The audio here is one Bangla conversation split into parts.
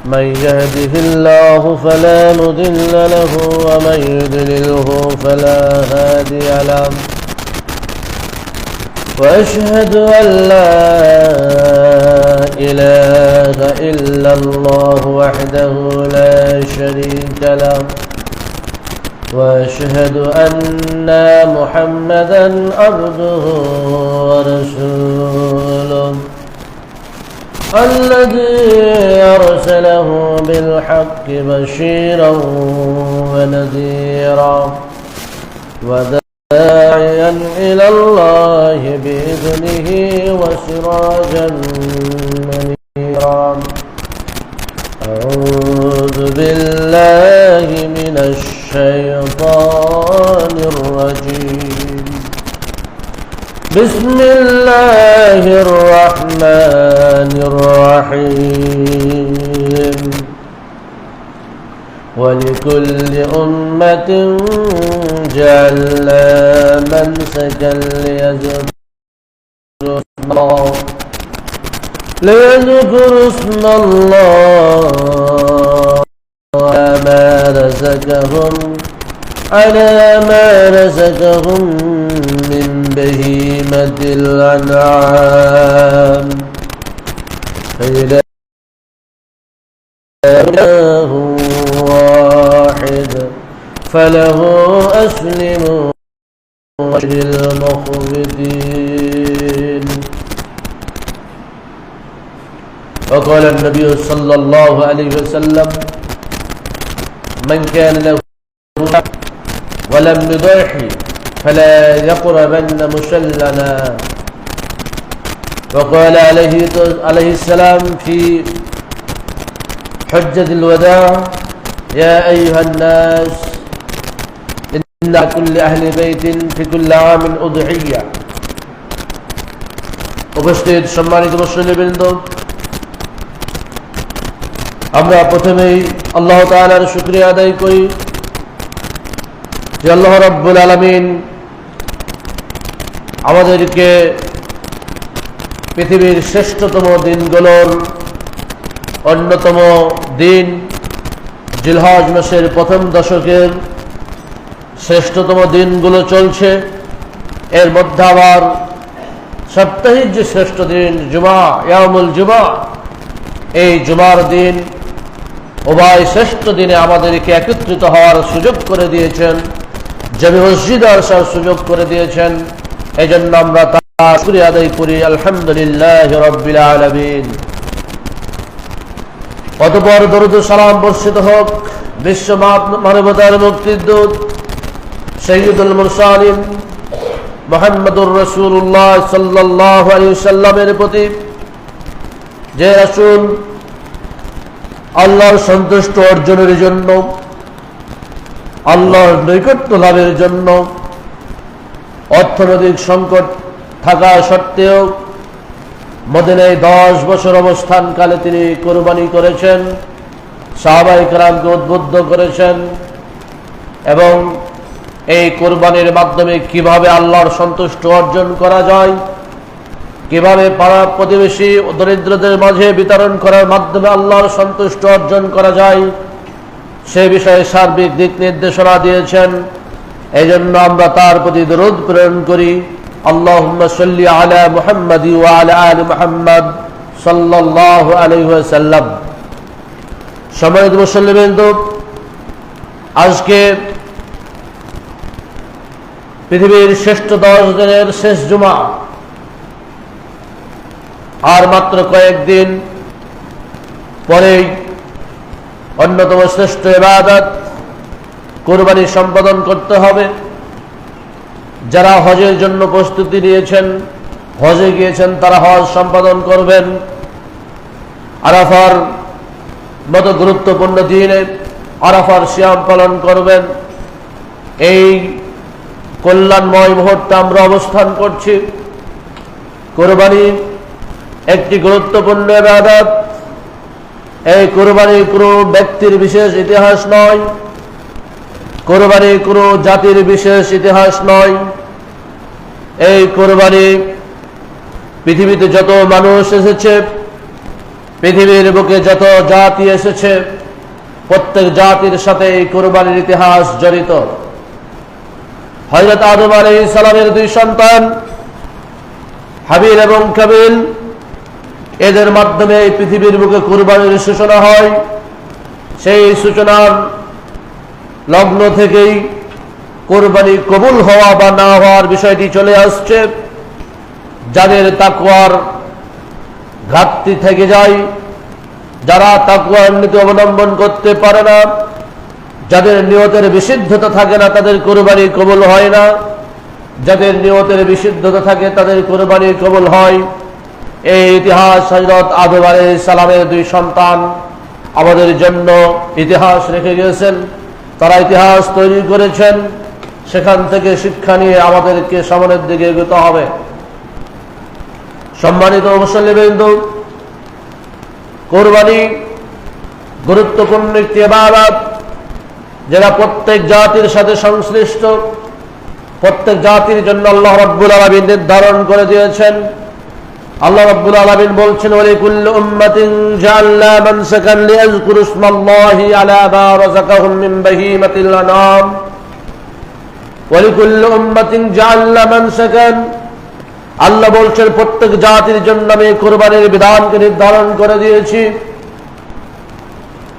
من يهده الله فلا مضل له ومن يضلله فلا هادي له وأشهد أن لا إله إلا الله وحده لا شريك له وأشهد أن محمدا عبده ورسوله الذي أرسله بالحق بشيرا ونذيرا وداعيا إلى الله بإذنه وسراجا منيرا أعوذ بالله من الشيطان الرجيم بسم الله الرحمن الرحيم ولكل أمة جعلنا منسكا ليذكروا اسم الله على ما رزقهم من بهيمة الأنعام فإله واحد فله أسلموا وبشر المخبتين. وقال النبي صلى الله عليه وسلم من كان له ولم يضحي فلا يقربن مشلنا. وقال عليه السلام في حجة الوداع يا أيها الناس إن كل أهل بيت في كل عام أضحية. উপস্থিত সম্মানিত মুসলিমবৃন্দ, আমরা প্রথমেই আল্লাহ তাআলার শুকরিয়া আদায় করি যে আল্লাহ রাব্বুল আলামিন আমাদেরকে পৃথিবীর শ্রেষ্ঠতম দিনগুলোর অন্যতম দিন জিলহজ মাসের প্রথম দশকের শ্রেষ্ঠতম দিনগুলো চলছে, এর মধ্যে আবার সাপ্তাহিক যে শ্রেষ্ঠ দিন জুমা, ইয়ামুল জুমা, এই জুমার দিন উভয় শ্রেষ্ঠ দিনে আমাদেরকে একত্রিত হওয়ার সুযোগ করে দিয়েছেন, জামে মসজিদে আসার সুযোগ করে দিয়েছেন। এই জন্য আমরা তার শুকরিয়া আদায় করি, আলহামদুলিল্লাহ রাব্বিল আলামিন। অতঃপর দরুদ ও সালাম বর্ষিত হোক বিশ্ব মানবতার মুক্তির দূত সাইয়্যিদুল মুরসালিন মুহাম্মদুর রাসূলুল্লাহ সাল্লাল্লাহু আলাইহি ওয়াসাল্লামের প্রতি, যে রাসূল আল্লাহর সন্তুষ্ট অর্জনের জন্য, আল্লাহর নৈকট্য লাভের জন্য অর্থনৈতিক সংকট থাকা সত্ত্বেও মদিনায় 10 বছর অবস্থানকালে তিনি কোরবানি করেছেন, সাহাবায়ে কেরামকে উদ্বুদ্ধ করেছেন এবং এই কোরবানির মাধ্যমে কিভাবে আল্লাহর সন্তুষ্ট অর্জন করা যায়, কিভাবে পাড়া প্রতিবেশী ও দরিদ্রদের মাঝে বিতরণ করার মাধ্যমে আল্লাহর সন্তুষ্ট অর্জন করা যায়, সে বিষয়ে সার্বিক দিক নির্দেশনা দিয়েছেন। এই জন্য আমরা তার প্রতি দরুদ প্রেরণ করি, আল্লাহুম্মা সাল্লি আলা মুহাম্মাদি ওয়া আলা আলি মুহাম্মাদ সাল্লাল্লাহু আলাইহি ওয়াসাল্লাম। সম্মানিত মুসলিমবৃন্দ, আজকে পৃথিবীর শ্রেষ্ঠ 10 দিনের শেষ জুমা, আর মাত্র কয়েকদিন পরেই অন্যতম শ্রেষ্ঠ ইবাদত কুরবানি সম্পাদন করতে হবে। যারা হজের জন্য প্রস্তুতি নিয়েছেন, হজে গিয়েছেন, তারা হজ সম্পাদন করবেন। আরাফার মতো গুরুত্বপূর্ণ দিনে আরাফার সিয়াম পালন করবেন। এই কল্যাণময় মুহূর্তে আমরা অবস্থান করছি। কুরবানি একটি গুরুত্বপূর্ণ ইবাদত। এই কুরবানি কোনো ব্যক্তির বিশেষ ইতিহাস নয়, কুরবানি কোনো জাতির বিশেষ ইতিহাস নয়। এই কুরবানি পৃথিবীতে যত মানুষ এসেছে পৃথিবীর বুকে যত জাতি এসেছে প্রত্যেক জাতির সাথে এই কুরবানির ইতিহাস জড়িত। হযরত আদম আলাইহিস সালামের দুই সন্তান হাবিল এবং কাবিল, এদের মাধ্যমে এই পৃথিবীর বুকে কুরবানির সূচনা হয়। সেই সূচনার লগ্ন থেকেই কুরবানি কবুল হওয়া বা না হওয়ার বিষয়টি চলে আসছে। যাদের তাকওয়ার ঘাটতি থেকে যায়, যারা তাকওয়ার নীতি অবলম্বন করতে পারে না, যাদের নিয়তের বিশুদ্ধতা থাকে না, তাদের কুরবানি কবুল হয় না। যাদের নিয়তের বিশুদ্ধতা থাকে তাদের কুরবানি কবুল হয়। এই ইতিহাস হযরত আদম আলাইহিস সালামের দুই সন্তান আমাদের জন্য ইতিহাস রেখে গিয়েছেন। তারা ইতিহাস তৈরি করেছেন, সেখান থেকে শিক্ষা নিয়ে আমাদেরকে সামনের দিকে এগোতে হবে। সম্মানিত মুসল্লিবৃন্দ, কুরবানি গুরুত্বপূর্ণ একটি ইবাদত, যেটা প্রত্যেক জাতির সাথে সংশ্লিষ্ট। প্রত্যেক জাতির জন্য আল্লাহ রাব্বুল আলামিন নির্ধারণ করে দিয়েছেন। আল্লাহ রাব্বুল আলামিন বলছেন, ওয়ালিকুল্লি উম্মাতিন জাআলনা মানসাকান লিয়াযকুরু ইসমাল্লাহি আলা মা রাযাকাহুম মিন বাহীমাতিল আনআম। ওয়ালিকুল্লি উম্মাতিন জাআলনা মানসাকান, আল্লাহ বলছেন প্রত্যেক জাতির জন্য আমি কুরবানির বিধানকে নির্ধারণ করে দিয়েছি।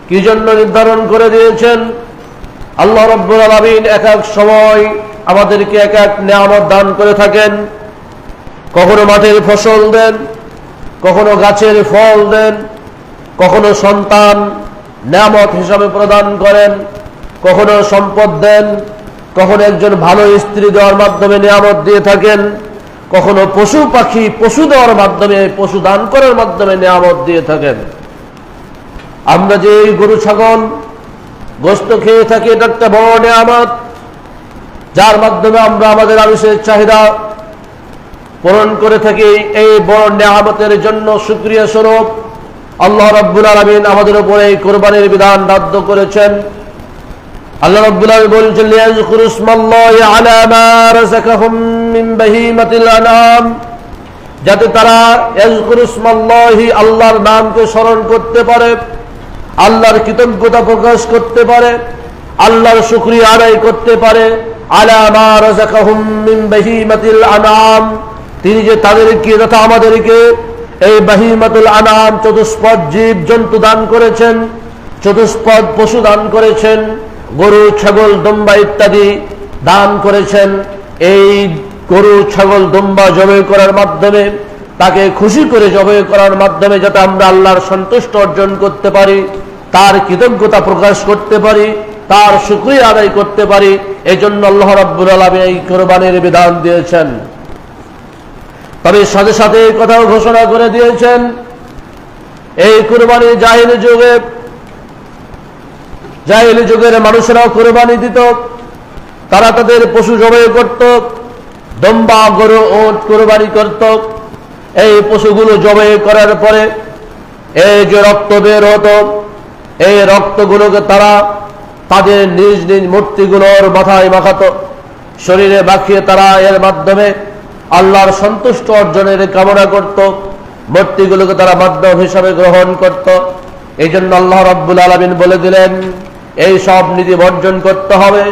কি জন্য নির্ধারণ করে দিয়েছেন? আল্লাহ রাব্বুল আলামিন এক এক সময় আমাদেরকে এক এক নিয়ামত দান করে থাকেন। কখনো মাঠের ফসল দেন, কখনো গাছের ফল দেন, কখনো সন্তান নিয়ামত হিসাবে প্রদান করেন, কখনো সম্পদ দেন, কখনো একজন ভালো স্ত্রী দেওয়ার মাধ্যমে নিয়ামত দিয়ে থাকেন, কখনো পশু পাখি পশু দেওয়ার মাধ্যমে, পশু দান করার মাধ্যমে নিয়ামত দিয়ে থাকেন। আমরা যে গরু ছাগল গোশত খেয়ে থাকি, এটা একটা বড় নিয়ামত, যার মাধ্যমে আমরা আমাদের আমিষের চাহিদা পূরণ করে থাকি। এই বড় নিয়ামতের জন্য শুকরিয়া স্বরূপ আল্লাহ রাব্বুল আলামিন আমাদের উপরে এই কুরবানির বিধান বাধ্য করেছেন। আল্লাহ রাব্বুল আলামিন বলেছেন, লিয়াযকুরু ইসমাল্লাহি আলা মা রাযাকাহুম মিন বাহীমাতিল আনআম, যাতে তারা ইয়াযকুরু ইসমাল্লাহি, আল্লাহর নামকে স্মরণ করতে পারে, আল্লাহর কৃতজ্ঞতা প্রকাশ করতে পারে, আল্লাহর শুকরিয়া আদায় করতে পারে। আলা মা রাযাকাহুম মিন বাহীমাতিল আনআম, তিনি যে তাদেরকে তথা আমাদেরকে এই বাহীমাতুল আনআম চতুষ্পদ জীব জন্তু দান করেছেন, চতুষ্পদ পশু দান করেছেন, গরু ছাগল দুম্বা ইত্যাদি দান করেছেন। এই গরু ছাগল দুম্বা জবাই করার মাধ্যমে, তাকে খুশি করে জবাই করার মাধ্যমে যাতে আমরা আল্লাহর সন্তুষ্টি অর্জন করতে পারি, তার কৃতজ্ঞতা প্রকাশ করতে পারি, তার শুকরিয়া আদায় করতে পারি, এজন্য আল্লাহ রাব্বুল আলামিন এই কুরবানির বিধান দিয়েছেন। তবে সাথে সাথে এই কথাও ঘোষণা করে দিয়েছেন, এই কুরবানি জাহিলি যুগের মানুষেরাও কুরবানি দিত। তারা তাদের পশু জবাই করত, দম্বা গরু উট কুরবানি করত। এই পশুগুলো জবাই করার পরে এই যে রক্ত বের হতো, এই রক্তগুলোকে তারা তাদের নিজ নিজ মূর্তিগুলোর মাথায় মাখাতো, শরীরে মাখিয়ে তারা এর মাধ্যমে আল্লাহর সন্তুষ্ট অর্জনের কামনা করত। মূর্তিগুলোকে তারা মাধ্যম হিসাবে গ্রহণ করত। এই জন্য আল্লাহ রাব্বুল আলামিন বলে দিলেন, এই সব নীতি বর্জন করতে হবে,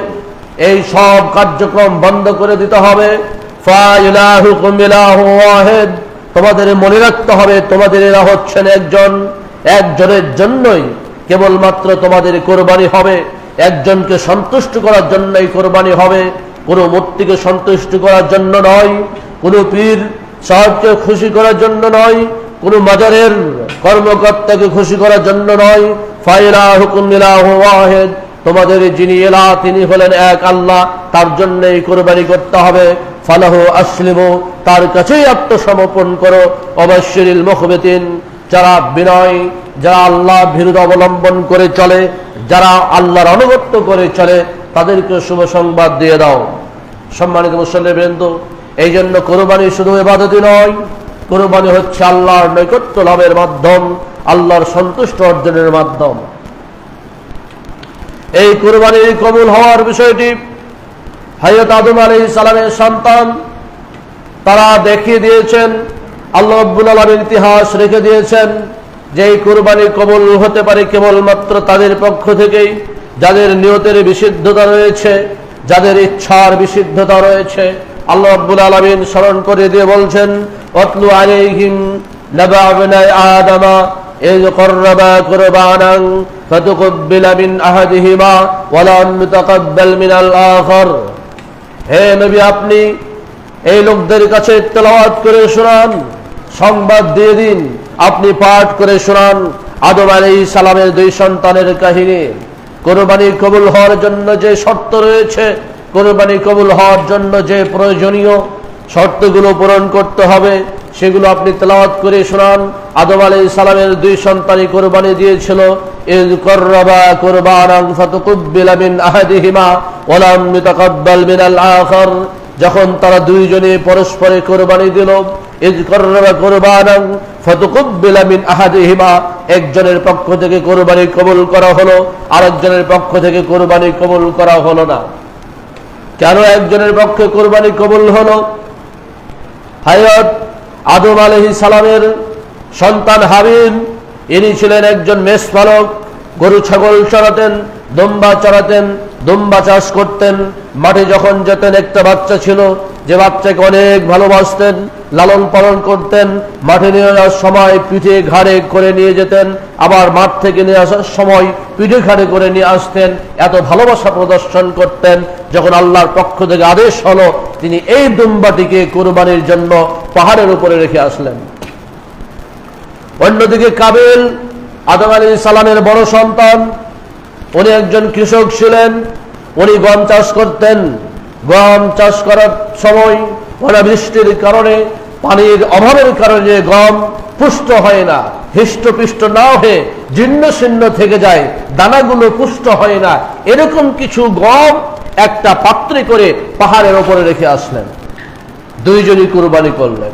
এই সব কার্যক্রম বন্ধ করে দিতে হবে। ফাইলাহুকুম ইলাহু ওয়াহিদ, তোমাদের মনে রাখতে হবে তোমাদের এরা হচ্ছেন একজনের জন্যই কেবলমাত্র তোমাদের কোরবানি হবে, একজনকে সন্তুষ্ট করার জন্যই কোরবানি হবে, কোনো মূর্তিকে সন্তুষ্ট করার জন্য নয়, কোনো পীর সাহেবকে খুশি করার জন্য নয়, কোনো মাজারের কর্মকর্তাকে খুশি করার জন্য নয়। ফাইলাহুকুম ইলাহু ওয়াহিদ, তোমাদের যিনি ইলাহ তিনি হলেন এক আল্লাহ, তার জন্যই কোরবানি করতে হবে। ফালাহু আসলিমু, তার কাছেই আত্মসমর্পণ করো। ওয়াবাশশিরিল মুখবিতিন, যারা বিনয়, যারা আল্লাহ ভীরুতা অবলম্বন করে চলে, যারা আল্লাহর আনুগত্য করে চলে, তাদেরকে শুভ সংবাদ দিয়ে দাও। সম্মানিত মুসল্লিবৃন্দ, এই জন্য কোরবানি শুধু ইবাদতই নয়, কোরবানি হচ্ছে আল্লাহর নৈকট্য লাভের মাধ্যম, আল্লাহর সন্তুষ্ট অর্জনের মাধ্যম। এই কোরবানির কবুল হওয়ার বিষয়টি হযরত আদম আলাইহিস সালামের সন্তান তারা দেখিয়ে দিয়েছেন। আল্লাহ রাব্বুল আলামিন ইতিহাস রেখে দিয়েছেন। যে এই কুরবানি কবুল হতে পারে কেবলমাত্র তাদের পক্ষ থেকেই যাদের নিয়তের বিশুদ্ধতা রয়েছে, যাদের ইচ্ছার বিশুদ্ধতা রয়েছে। আল্লাহ রাব্বুল আলামিন স্মরণ করে দিয়ে বলছেন, ওয়াতলু আলাইহিম নাবা ইবনাই আদামা ইয ক্বাররাবা কুরবানান ফাতুকব্বিলা মিন আহাদিহিমা ওয়া লাম ইউতাকাব্বাল মিনাল আখার। হে নবী, আপনি এই লোকদের কাছে তেলাওয়াত করে শোনান, সংবাদ দিয়ে দিন, আপনি পাঠ করে শোনান আদম আলাইহিস সালামের দুই সন্তানের কাহিনী। কুরবানি কবুল হওয়ার জন্য যে শর্ত রয়েছে, কুরবানি কবুল হওয়ার জন্য যে প্রয়োজনীয় শর্তগুলো পূরণ করতে হবে, সেগুলো আপনি তেলাওয়াত করে শোনান। আদম আলাইহিস সালামের দুই সন্তানই কুরবানি দিয়েছিল। ইয ক্বাররাবা কুরবানান ফাতুকব্বিলা মিন আহাদিহিমা ওয়া লাম ইউতাকাব্বাল মিনাল আখার। যখন তারা দুইজনে পরস্পরে কুরবানি দিল, ইয ক্বাররাবা কুরবানান ফাতুকব্বিলা মিন আহাদিহিমা, একজনের পক্ষ থেকে কুরবানি কবুল করা হলো, আরেকজনের পক্ষ থেকে কুরবানি কবুল করা হলো না। কেন একজনের পক্ষে কুরবানি কবুল হলো? হযরত আদম আলাইহিস সালামের সন্তান হাবিল, ইনি ছিলেন একজন মেষপালক, গরু ছাগল চড়াতেন, দুম্বা চড়াতেন, দুম্বা চাষ করতেন। মাঠে যখন যেতেন একটা বাচ্চা ছিল, যে বাচ্চাকে অনেক ভালোবাসতেন, লালন পালন করতেন। মাঠে নিয়ে যাওয়ার সময় পিঠে ঘাড়ে করে নিয়ে যেতেন, আবার মাঠ থেকে নিয়ে আসার সময় পিঠে ঘাড়ে করে নিয়ে আসতেন। এত ভালোবাসা প্রদর্শন করতেন। যখন আল্লাহর পক্ষ থেকে আদেশ হলো, তিনি এই দুম্বাটিকে কুরবানির জন্য পাহাড়ের উপরে রেখে আসলেন। অন্যদিকে কাবিল, আদম আলাইহিস সালামের বড় সন্তান, উনি একজন কৃষক ছিলেন। উনি গম চাষ করতেন। গম চাষ করার সময় অনাবৃষ্টির কারণে, পানির অভাবের কারণে গম পুষ্ট হয় না, হৃষ্টপুষ্ট না হয়ে জীর্ণ শীর্ণ থেকে যায়, দানাগুলো পুষ্ট হয় না। এরকম কিছু গম একটা পাত্রে করে পাহাড়ের ওপরে রেখে আসলেন। দুইজনই কুরবানি করলেন।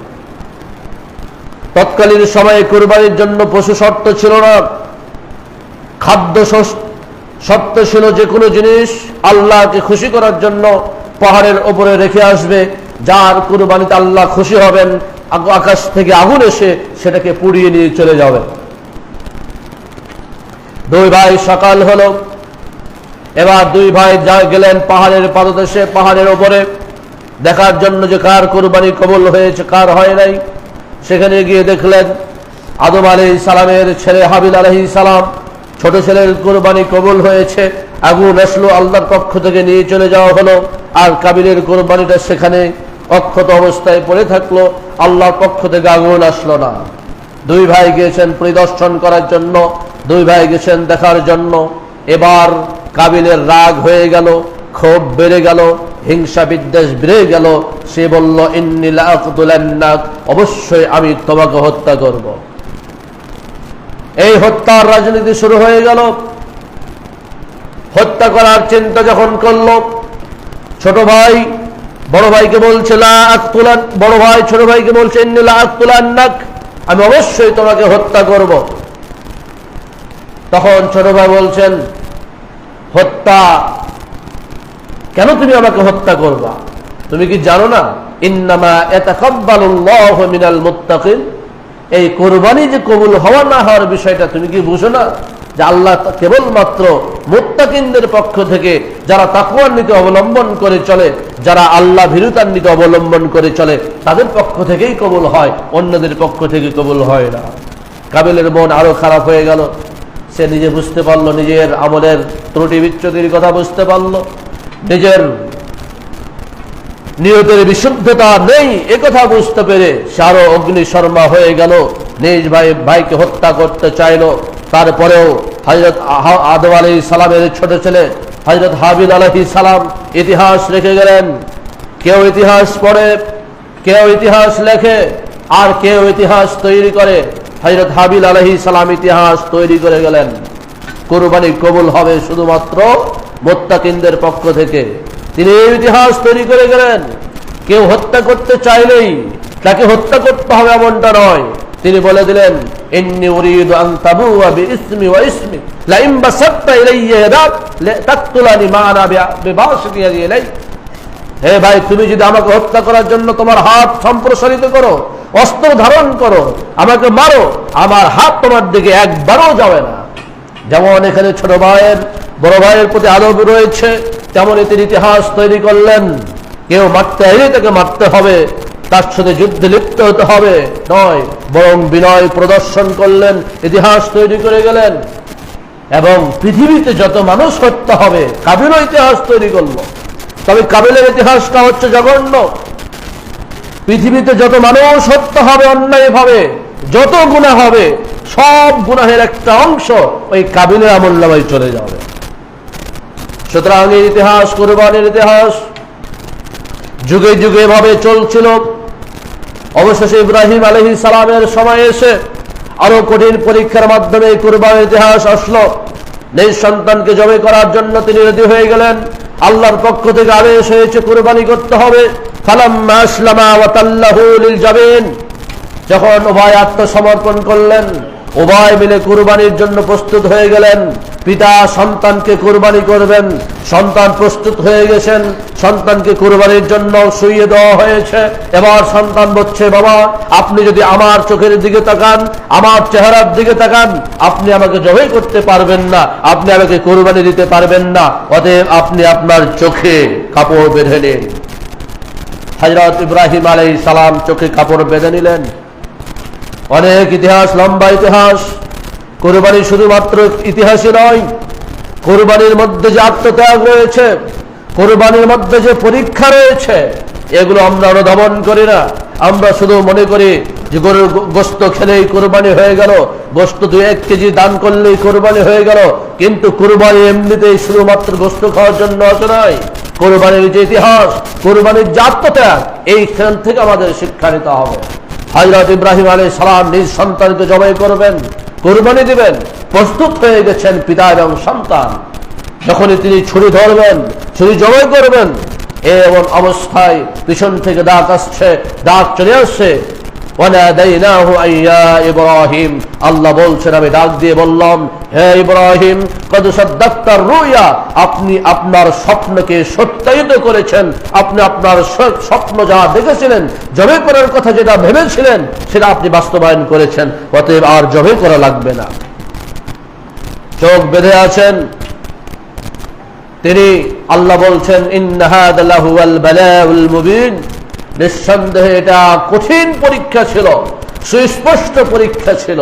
তৎকালীন সময়ে কুরবানির জন্য পশু শর্ত ছিল না, খাদ্য শর্ত ছিল। যে কোনো জিনিস আল্লাহকে খুশি করার জন্য পাহাড়ের ওপরে রেখে আসবে, যার কুরবানিতে আল্লাহ খুশি হবেন, আকাশ থেকে আগুন এসে সেটাকে পুড়িয়ে নিয়ে চলে যাবে। দুই ভাই সকাল হলো, এবার দুই ভাই গেলেন পাহাড়ের পাদদেশে, পাহাড়ের ওপরে দেখার জন্য যে কার কুরবানি কবুল হয়েছে, কার হয় নাই। সেখানে গিয়ে দেখলেন আদম আলাইহিস সালামের ছেলে হাবিল আলাইহিস সালাম, ছোট ছেলের কুরবানি কবুল হয়েছে। আগুন আসলো, আল্লাহর পক্ষ থেকে নিয়ে চলে যাওয়া হলো। আর কাবিলের কুরবানিটা সেখানে অক্ষত অবস্থায় পড়ে থাকলো, আল্লাহর পক্ষ থেকে আগুন আসলো না। দুই ভাই গিয়েছেন পরিদর্শন করার জন্য, দুই ভাই গেছেন দেখার জন্য। এবার কাবিলের রাগ হয়ে গেল, ক্ষোভ বেড়ে গেল, হিংসা বিদ্বেষ বেড়ে গেল। সে বলল, ইন্নী লাআকতুলান্নাক, অবশ্যই আমি তোমাকে হত্যা করব। এই হত্যার রাজনীতি শুরু হয়ে গেল। হত্যা করার চিন্তা যখন করল, ছোট ভাই বড় ভাইকে বলছে লাআকতুলান, বড় ভাই ছোট ভাইকে বলছে ইন্নী লাআকতুলান্নাক, আমি অবশ্যই তোমাকে হত্যা করব। তখন ছোট ভাই বলছেন, হত্যা কেন তুমি আমাকে হত্যা করবা? তুমি কি জানো না ইন্নামা ইয়াতাকাব্বালুল্লাহু মিনাল মুত্তাকিন, এই কুরবানি যে কবুল হওয়া না হওয়ার বিষয়টা তুমি কি বুঝো না? যে আল্লাহ কেবলমাত্র মুত্তাকিনদের পক্ষ থেকে, যারা তাকওয়ার নীতি অবলম্বন করে চলে, যারা আল্লাহ ভীরুতার নীতি অবলম্বন করে চলে, তাদের পক্ষ থেকেই কবুল হয়, অন্যদের পক্ষ থেকে কবুল হয় না। কাবিলের মন আরো খারাপ হয়ে গেল। সে নিজে বুঝতে পারলো, নিজের আমলের ত্রুটি বিচ্যুতির কথা বুঝতে পারলো, নিজের নিয়তের বিশুদ্ধতা নেই একথা বুঝতে পেরে সে আরো অগ্নিশর্মা হয়ে গেল। নিজ ভাইকে হত্যা করতে চাইল। তারপরেও হযরত আদম আলাইহিস সালামের ছোট ছেলে হযরত হাবিল আলাইহিস সালাম ইতিহাস রেখে গেলেন। কেউ ইতিহাস পড়ে, কেউ ইতিহাস লেখে, আর কেউ ইতিহাস তৈরি করে। হযরত হাবিল আলাইহিস সালাম ইতিহাস তৈরি করে গেলেন। কুরবানি কবুল হবে শুধুমাত্র মুত্তাকিনদের পক্ষ থেকে। তিনি এই ইতিহাস তৈরি করে গেলেন। কেউ হত্যা করতে চাইলেই তাকে হত্যা করতে হবে এমনটা নয়। তিনি বলে দিলেন, ইন্নী উরিদু আন তাবুয়া বিইসমি ওয়া ইসমি লা ইন বাসাত্তা ইলাইয়া ইয়াদাক তাকতুলানি মা আনা বিবাসিতি ইলাই। হে ভাই, তুমি যদি আমাকে হত্যা করার জন্য তোমার হাত সম্প্রসারিত করো, অস্ত্র ধারণ করো, আমাকে মারো, আমার হাত তোমার দিকে একবারও যাবে না। যেমন এখানে ছোট ভাইয়ের বড় ভাইয়ের প্রতি আদব রয়েছে, তেমনই তিনি ইতিহাস তৈরি করলেন। কেউ মারতে এলে তাকে মারতে হবে, তার সাথে যুদ্ধে লিপ্ত হতে হবে নয়, বরং বিনয় প্রদর্শন করলেন, ইতিহাস তৈরি করে গেলেন। এবং পৃথিবীতে যত মানুষ হত্যা হবে, কাবিলও ইতিহাস তৈরি করলো। তবে কাবিলের ইতিহাসটা হচ্ছে জঘন্য। পৃথিবীতে যত মানুষ হত্যা হবে অন্যায়ভাবে, যত গুনাহ হবে, সব গুনাহের একটা অংশ ওই কাবিলের আমলনামায় চলে যাবে। সুতরাং এই ইতিহাস, কুরবানির ইতিহাস যুগে যুগে ভাবে চলছিল। অবশেষে ইব্রাহিম আলাইহিস সালামের সময় এসে আরো কঠিন পরীক্ষার মাধ্যমে কুরবানির ইতিহাস আসলো। নিজ সন্তানকে জবাই করার জন্য তিনি রেডি হয়ে গেলেন। আল্লাহর পক্ষ থেকে আদেশ হয়েছে কুরবানি করতে হবে। ফালাম্মা আসলামা ওয়া তাল্লাহু লিল জাবিন, যখন উভয় আত্মসমর্পণ করলেন, উভয় মিলে কুরবানির জন্য প্রস্তুত হয়ে গেলেন। পিতা সন্তানকে কুরবানি করবেন, সন্তান প্রস্তুত হয়ে গেছেন, সন্তানকে কুরবানির জন্য শুইয়ে দেওয়া হয়েছে। এবার সন্তান বলছে, বাবা আপনি যদি আমার চোখের দিকে তাকান, আমার চেহারার দিকে তাকান, আপনি আমাকে জবাই করতে পারবেন না, আপনি আমাকে কুরবানি দিতে পারবেন না, অতএব আপনি আপনার চোখে কাপড় বেঁধে নিন। হযরত ইব্রাহিম আলাইহিস সালাম চোখে কাপড় বেঁধে নিলেন। অনেক ইতিহাস, লম্বা ইতিহাস। কুরবানি শুধুমাত্র ইতিহাসই নয়, কুরবানির মধ্যে যে আত্মত্যাগ রয়েছে, কুরবানির মধ্যে যে পরীক্ষা রয়েছে, এগুলো আমরা অনুধাবন করি না। আমরা শুধু মনে করি যে গরুর গোশত খেলেই কুরবানি হয়ে গেল, গোশত 2-1 কেজি দান করলেই কুরবানি হয়ে গেল। কিন্তু কুরবানি এমনিতেই শুধুমাত্র গোশত খাওয়ার জন্য আসে নয়। কুরবানির যে ইতিহাস, কুরবানির যে আত্মত্যাগ, এইখান থেকে আমাদের শিক্ষা নিতে হবে। হযরত ইব্রাহিম আলাইহিস সালাম নিজ সন্তানকে জবাই করবেন, কুরবানি দিবেন, প্রস্তুত হয়ে গেছেন পিতা এবং সন্তান। যখনই তিনি ছুরি ধরবেন, ছুরি জবাই করবেন, এমন অবস্থায় পিছন থেকে ডাক আসছে, ডাক চলে আসছে। ওয়ানাদাইনাহু আইয়া ইব্রাহিম, আল্লাহ বলছেন, আমি ডাক দিয়ে বললাম, হে ইব্রাহিম, কদ সাদ্দাকতা রুয়া, আপনি আপনার স্বপ্নকে সত্যায়িত করেছেন। আপনি আপনার স্বপ্ন যা দেখেছিলেন, জবাই করার কথা যেটা ভেবেছিলেন, সেটা আপনি বাস্তবায়ন করেছেন, অতএব আর জবাই করা লাগবে না। চোখ বেঁধে আছেন তিনি। আল্লাহ বলছেন, ইন্না হাযা লাহুয়াল বালাউল মুবিন, নিঃসন্দেহে এটা কঠিন পরীক্ষা ছিল, সুস্পষ্ট পরীক্ষা ছিল।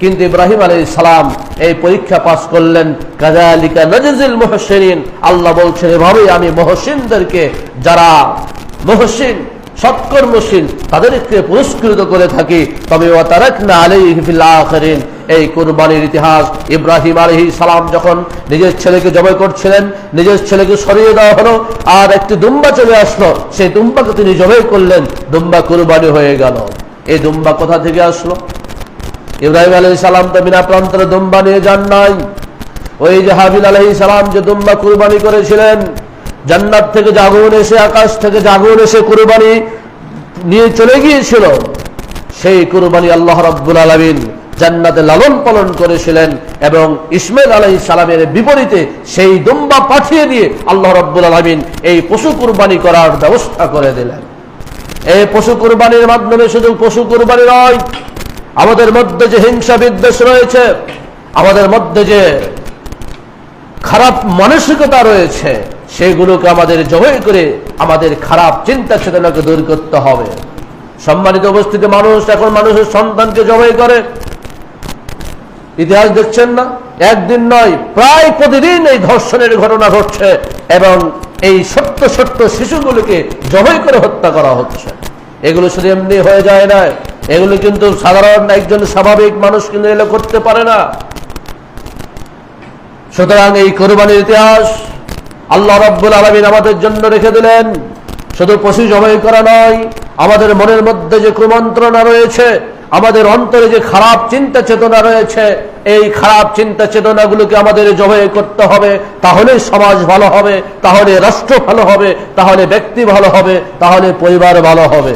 কিন্তু ইব্রাহিম আলাইহিস সালাম এই পরীক্ষা পাস করলেন। কাযালিকা নাজজিল মুহসিনিন, আল্লাহ বলছেন, এভাবেই আমি মুহসিনদেরকে, যারা মুহসিন সৎকর্মশীল, তাদেরকে পুরস্কৃত করে থাকি। তবে ওয়া তারাকনা আলাইহি ফিল আখিরিন, এই কুরবানির ইতিহাস। ইব্রাহিম আলাইহিস সালাম যখন নিজের ছেলেকে জবাই করছিলেন, নিজের ছেলেকে সরিয়ে দেওয়া হলো, আর একটি দুম্বা চলে আসলো, সেই দুম্বাকে তিনি জবাই করলেন, দুম্বা কুরবানি হয়ে গেল। এই দুম্বা কোথা থেকে আসলো? ইব্রাহিম আলাইহিস সালাম তো বিনা প্রান্তরে দুম্বা নিয়ে যান নাই। ওই যে হাবিল আলাইহিস সালাম যে দুম্বা কুরবানি করেছিলেন, জান্নাত থেকে যে আগুন এসে, আকাশ থেকে যে আগুন এসে কুরবানি নিয়ে চলে গিয়েছিল, সেই কুরবানি আল্লাহ রাব্বুল আলামিন জান্নাতে লালন পালন করেছিলেন। এবং ইসমাইল আলাইহিস সালামের বিপরীতে সেই দুম্বা পাঠিয়ে দিয়ে আল্লাহ রাব্বুল আলামিন এই পশু কুরবানি করার ব্যবস্থা করে দিলেন। এই পশু কুরবানির মাধ্যমে শুধু পশু কুরবানি নয়, আমাদের মধ্যে যে হিংসা বিদ্বেষ রয়েছে, আমাদের মধ্যে যে খারাপ মানসিকতা রয়েছে, সেগুলোকে আমাদের জবাই করে আমাদের খারাপ চিন্তা চেতনাকে দূর করতে হবে। সম্মানিত উপস্থিতি, মানুষ এখন মানুষের সন্তানকে জবাই করে। ইতিহাস দেখছেন না? একদিন নয়, প্রায় প্রতিদিন এই ধর্ষণের ঘটনা ঘটছে এবং এই ছোট্ট ছোট্ট শিশুগুলোকে জবাই করে হত্যা করা হচ্ছে। এগুলো শুধু এমনি হয়ে যায় না, এগুলো কিন্তু সাধারণ একজন স্বাভাবিক মানুষ কিন্তু এগুলো করতে পারে না। সুতরাং এই কুরবানির ইতিহাস আল্লাহ রাব্বুল আলামিন আমাদের জন্য রেখে দিলেন। শুধু পশু জবাই করা নয়, আমাদের মনের মধ্যে যে কুমন্ত্রণা রয়েছে, আমাদের অন্তরে যে খারাপ চিন্তা চেতনা রয়েছে, এই খারাপ চিন্তা চেতনাগুলোকে আমাদের জবাই করতে হবে। তাহলে সমাজ ভালো হবে, তাহলে রাষ্ট্র ভালো হবে, তাহলে ব্যক্তি ভালো হবে, তাহলে পরিবার ভালো হবে।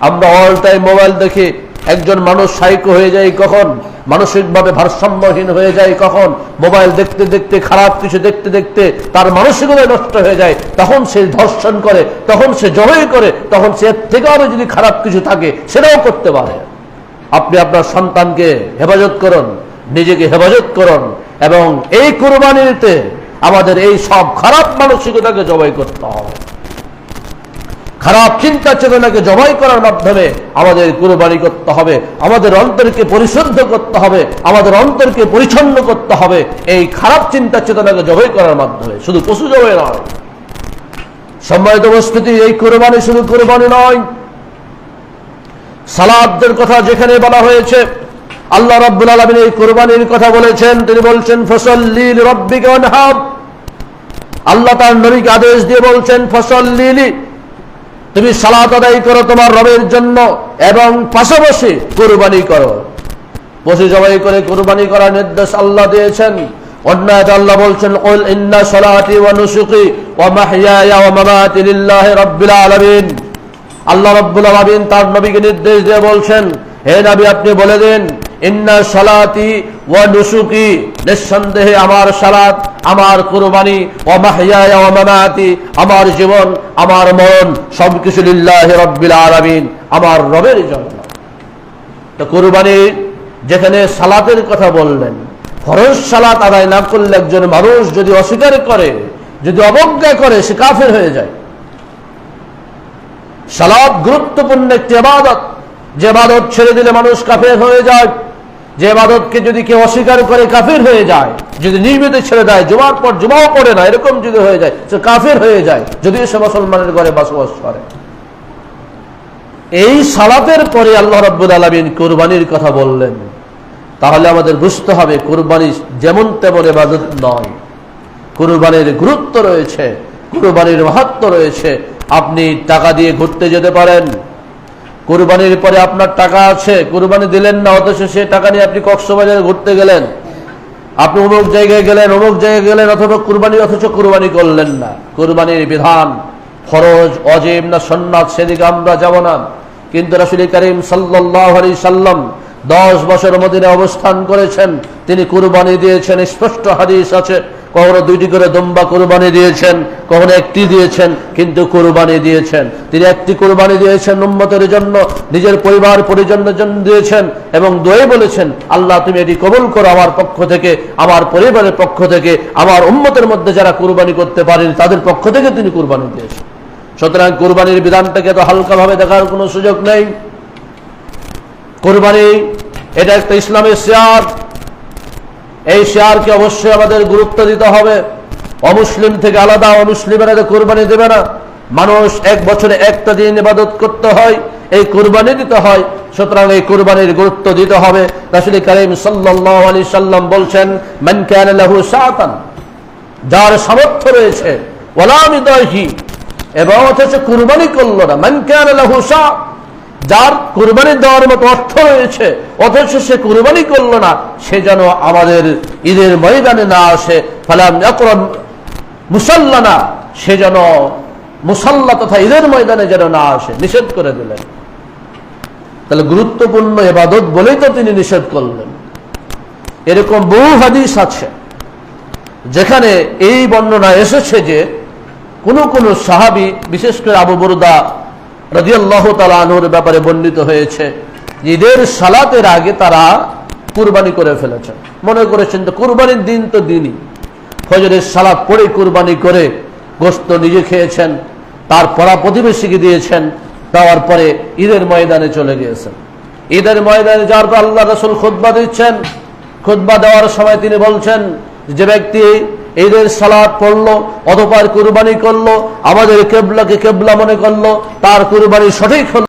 আমরা অল টাইম মোবাইল দেখি, একজন মানুষ সাইকো হয়ে যায় কখন, মানসিকভাবে ভারসাম্যহীন হয়ে যায় কখন, মোবাইল দেখতে দেখতে, খারাপ কিছু দেখতে দেখতে তার মানসিকতা নষ্ট হয়ে যায়, তখন সে ধর্ষণ করে, তখন সে জবাই করে, তখন সে এর থেকে আরো যদি খারাপ কিছু থাকে সেটাও করতে পারে। আপনি আপনার সন্তানকে হেফাজত করুন, নিজেকে হেফাজত করুন, এবং এই কুরবানিতে আমাদের এই সব খারাপ মানসিকতাকে জবাই করতে হবে। খারাপ চিন্তা চেতনাকে জবাই করার মাধ্যমে আমাদের কুরবানি করতে হবে। আমাদের অন্তরকে পরিশুদ্ধ করতে হবে, আমাদের অন্তরকে পরিচ্ছন্ন করতে হবে এই খারাপ চিন্তা চেতনাকে জবাই করার মাধ্যমে, শুধু পশু জবাই নয়। সম্মানিত উপস্থিতি, এই কুরবানি শুধু কুরবানি নয়, সালাতের কথা যেখানে বলা হয়েছে, আল্লাহ রাব্বুল আলামিন এই কুরবানির কথা বলেছেন। তিনি বলছেন ফাসাল্লি লিরাব্বিকা ওয়ানহার। আল্লাহ তার নবীকে আদেশ দিয়ে বলছেন ফাসাল্লি, তুমি সালাত আদায় করো তোমার রবের জন্য এবং পাশাপাশি কুরবানি করো। পশু জবাই করে কুরবানি করার নির্দেশ আল্লাহ দিয়েছেন। অন্য আয়াতে আল্লাহ বলছেন কুল ইন্না সালাতি ওয়া নুসুকি ওয়া মাহইয়ায়া ওয়া মামাতি লিল্লাহি রাব্বিল আলামিন। আল্লাহ রাব্বুল আলামিন তার নবীকে নির্দেশ দিয়ে বলছেন, হে নবী আপনি বলে দেন ইন্না সালাতি ওয়া নুসুকি, নিঃসন্দেহে আমার সালাত, আমার কুরবানি, ওয়া মাহইয়ায়া ওয়া মামাতি, আমার জীবন আমার মরণ সবকিছু লিল্লাহি রাব্বিল আলামিন, আমার রবের জন্য। তো কুরবানি যেখানে সালাতের কথা বললেন, ফরজ সালাত আদায় না করলে একজন মানুষ যদি অস্বীকার করে, যদি অবজ্ঞা করে, সে কাফের হয়ে যায়। সালাত গুরুত্বপূর্ণ একটি ইবাদত, যে ইবাদত ছেড়ে দিলে মানুষ কাফের হয়ে যায়, যে ইবাদতকে যদি কেউ অস্বীকার করে কাফের হয়ে যায়, যদি নিয়মিত ছেড়ে দেয়, জুমার পর জুমাও পড়ে না, এরকম যদি হয়ে যায় সে কাফের হয়ে যায়, যদিও সে মুসলমানের ঘরে বসবাস করে। এই সালাতের পরে আল্লাহ রাব্বুল আলামিন কুরবানির কথা বললেন। তাহলে আমাদের বুঝতে হবে কুরবানি যেমন তেমন ইবাদত নয়, কুরবানির গুরুত্ব রয়েছে, কুরবানির মাহাত্ম্য রয়েছে। আপনি টাকা দিয়ে ঘুরতে যেতে পারেন, কুরবানির পরে আপনার টাকা আছে, কুরবানি দিলেন না, অথচ সে টাকা নিয়ে আপনি কক্সবাজারে ঘুরতে গেলেন, আপনি অমুক জায়গায় গেলেন, অমুক জায়গায় গেলেন, অথবা কুরবানি, অথচ কুরবানি করলেন না। কুরবানির বিধান ফরজ, ওয়াজিব না সুন্নাত সেদিকে আমরা যাব না। কিন্তু রাসূল করিম সাল্লাল্লাহু আলাইহি সাল্লাম 10 বছর মদিনায় অবস্থান করেছেন, তিনি কুরবানি দিয়েছেন। স্পষ্ট হাদিস আছে, কখনো 2টি করে দুম্বা কুরবানি দিয়েছেন, কখনো 1টি দিয়েছেন, কিন্তু কুরবানি দিয়েছেন। তিনি 1টি কুরবানি দিয়েছেন উম্মতের জন্য, নিজের পরিবার পরিজনের জন্য দিয়েছেন, এবং দোয়াই বলেছেন আল্লাহ তুমি এটি কবুল করো আমার পক্ষ থেকে, আমার পরিবারের পক্ষ থেকে, আমার উম্মতের মধ্যে যারা কুরবানি করতে পারেন তাদের পক্ষ থেকে তিনি কুরবানি দিয়েছেন। সুতরাং কুরবানির বিধানটাকে তো হালকাভাবে দেখার কোনো সুযোগ নেই। কুরবানি এটা একটা ইসলামের শিয়ার, এই শিয়ারকে অবশ্যই আমাদের গুরুত্ব দিতে হবে। অমুসলিম থেকে আলাদা অমুসলিমেরা কুরবানি দেবে না। মানুষ 1 বছরে একটা দিন ইবাদত করতে হয়, এই কুরবানি দিতে হয়। সুতরাং এই কুরবানির গুরুত্ব দিতে হবে। রাসূল করিম সাল্লাল্লাহু আলাইহি সাল্লাম বলছেন মান কানা লাহু সাআতান, যার সামর্থ্য রয়েছে, ওয়ালা মিদাহি, এবং অথচ কুরবানি করল না। মান কানা লাহু সা, যার কুরবানি দেওয়ার মতো অর্থ রয়েছে অথচ সে কুরবানি করলো না, সে যেন আমাদের ঈদের ময়দানে না আসে। ফালাম ইয়াকরাব মুসাল্লানা, সে যেন মুসাল্লা তথা ঈদের ময়দানে যেন না আসে, নিষেধ করে দিলেন। তাহলে গুরুত্বপূর্ণ ইবাদত বলেই তো তিনি নিষেধ করলেন। এরকম বহু হাদিস আছে যেখানে এই বর্ণনা এসেছে যে কোন কোন সাহাবী, বিশেষ করে আবু বুরদা রাদিয়াল্লাহু তাআলা আনহুর ব্যাপারে বর্ণিত হয়েছে, ঈদের সালাতের আগে তারা কুরবানি করে ফেলেছেন। মনে করেছেন তো কুরবানির দিন তো দিনই, ফজরের সালাত পড়ে কুরবানি করে গোশত নিজে খেয়েছেন, তার পরা প্রতিবেশীকে দিয়েছেন, দেওয়ার পরে ঈদের ময়দানে চলে গিয়েছেন। ঈদের ময়দানে যাওয়ার পর আল্লাহ রাসূল খুতবা দিচ্ছেন। খুতবা দেওয়ার সময় তিনি বলছেন, যে ব্যক্তি ঈদের সালাত পড়লো অতঃপর কুরবানি করলো, আমাদের কিবলাকে কিবলা মনে করলো, তার কুরবানি সঠিক হলো,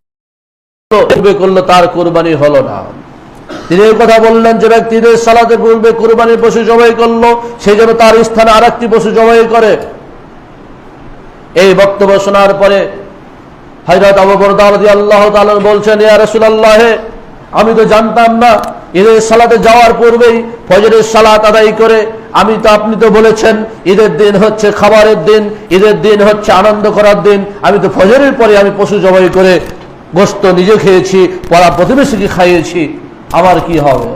করলো তার কুরবানি হলো না। তিনি এই কথা বললেন, যে ব্যক্তি ঈদের সালাতের পূর্বে কুরবানির পশু জবাই করলো, সেই জন্য তার স্থানে আরেকটি পশু জবাই করে। এই বক্তব্য শোনার পরে হযরত আবু বুরদা রাদিয়াল্লাহু তাআলা বলছেন, ইয়া রাসূলুল্লাহ, আমি তো জানতাম না ঈদের সালাতে যাওয়ার পূর্বেই ফজরের সালাত আদায় করে, আপনি তো বলেছেন ঈদের দিন হচ্ছে খাবারের দিন, ঈদের দিন হচ্ছে আনন্দ করার দিন, আমি তো ফজরের পরে আমি পশু জবাই করে গোশত নিজে খেয়েছি, পড়া প্রতিবেশীকে খাইয়েছি, আমার কি হবে?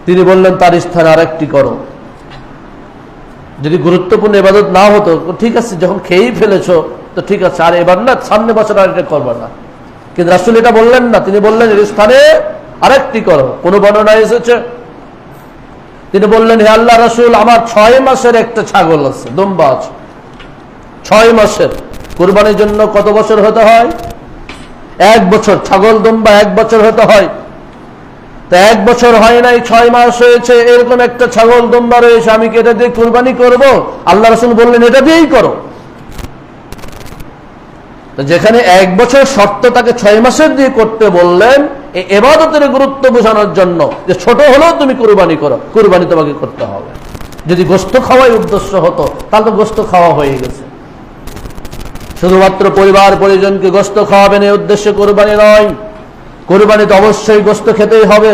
তিনি বললেন তার স্থানে আরেকটি করো। যদি গুরুত্বপূর্ণ ইবাদত না হতো, ঠিক আছে যখন খেয়েই ফেলেছো তো ঠিক আছে, আর এবার না, সামনে বছর আর এটা করবে না। কিন্তু রাসূল এটা বললেন না, তিনি বললেন এর স্থানে আরেকটি করো। কোন বর্ণনায় এসেছে তিনি বললেন, হে আল্লাহ রাসূল, আমার 6 মাসের একটা ছাগল আছে, দুম্বা আছে, 6 মাসের। কুরবানির জন্য কত বছর হতে হয়? 1 বছর। ছাগল দুম্বা 1 বছর হতে হয়। তা 1 বছর হয় নাই, 6 মাস হয়েছে, এরকম একটা ছাগল দুম্বা রয়েছে, আমি কি এটা দিয়ে কুরবানি করব? আল্লাহ রাসূল বললেন এটা দিয়েই করো। যেখানে 1 বছর শর্ত তাকে 6 মাসের দিয়ে করতে বললেন, এই ইবাদতের গুরুত্ব বোঝানোর জন্য যে ছোট হলেও তুমি কুরবানি করো, কুরবানি তোমাকে করতে হবে। যদি গোশত খাওয়াই উদ্দেশ্য হতো তাহলে তো গোশত খাওয়া হয়ে গেছে। শুধুমাত্র পরিবার পরিজনকে গোশত খাওয়াবেন এই উদ্দেশ্যে কুরবানি নয়। কুরবানি তো অবশ্যই গোশত খেতেই হবে।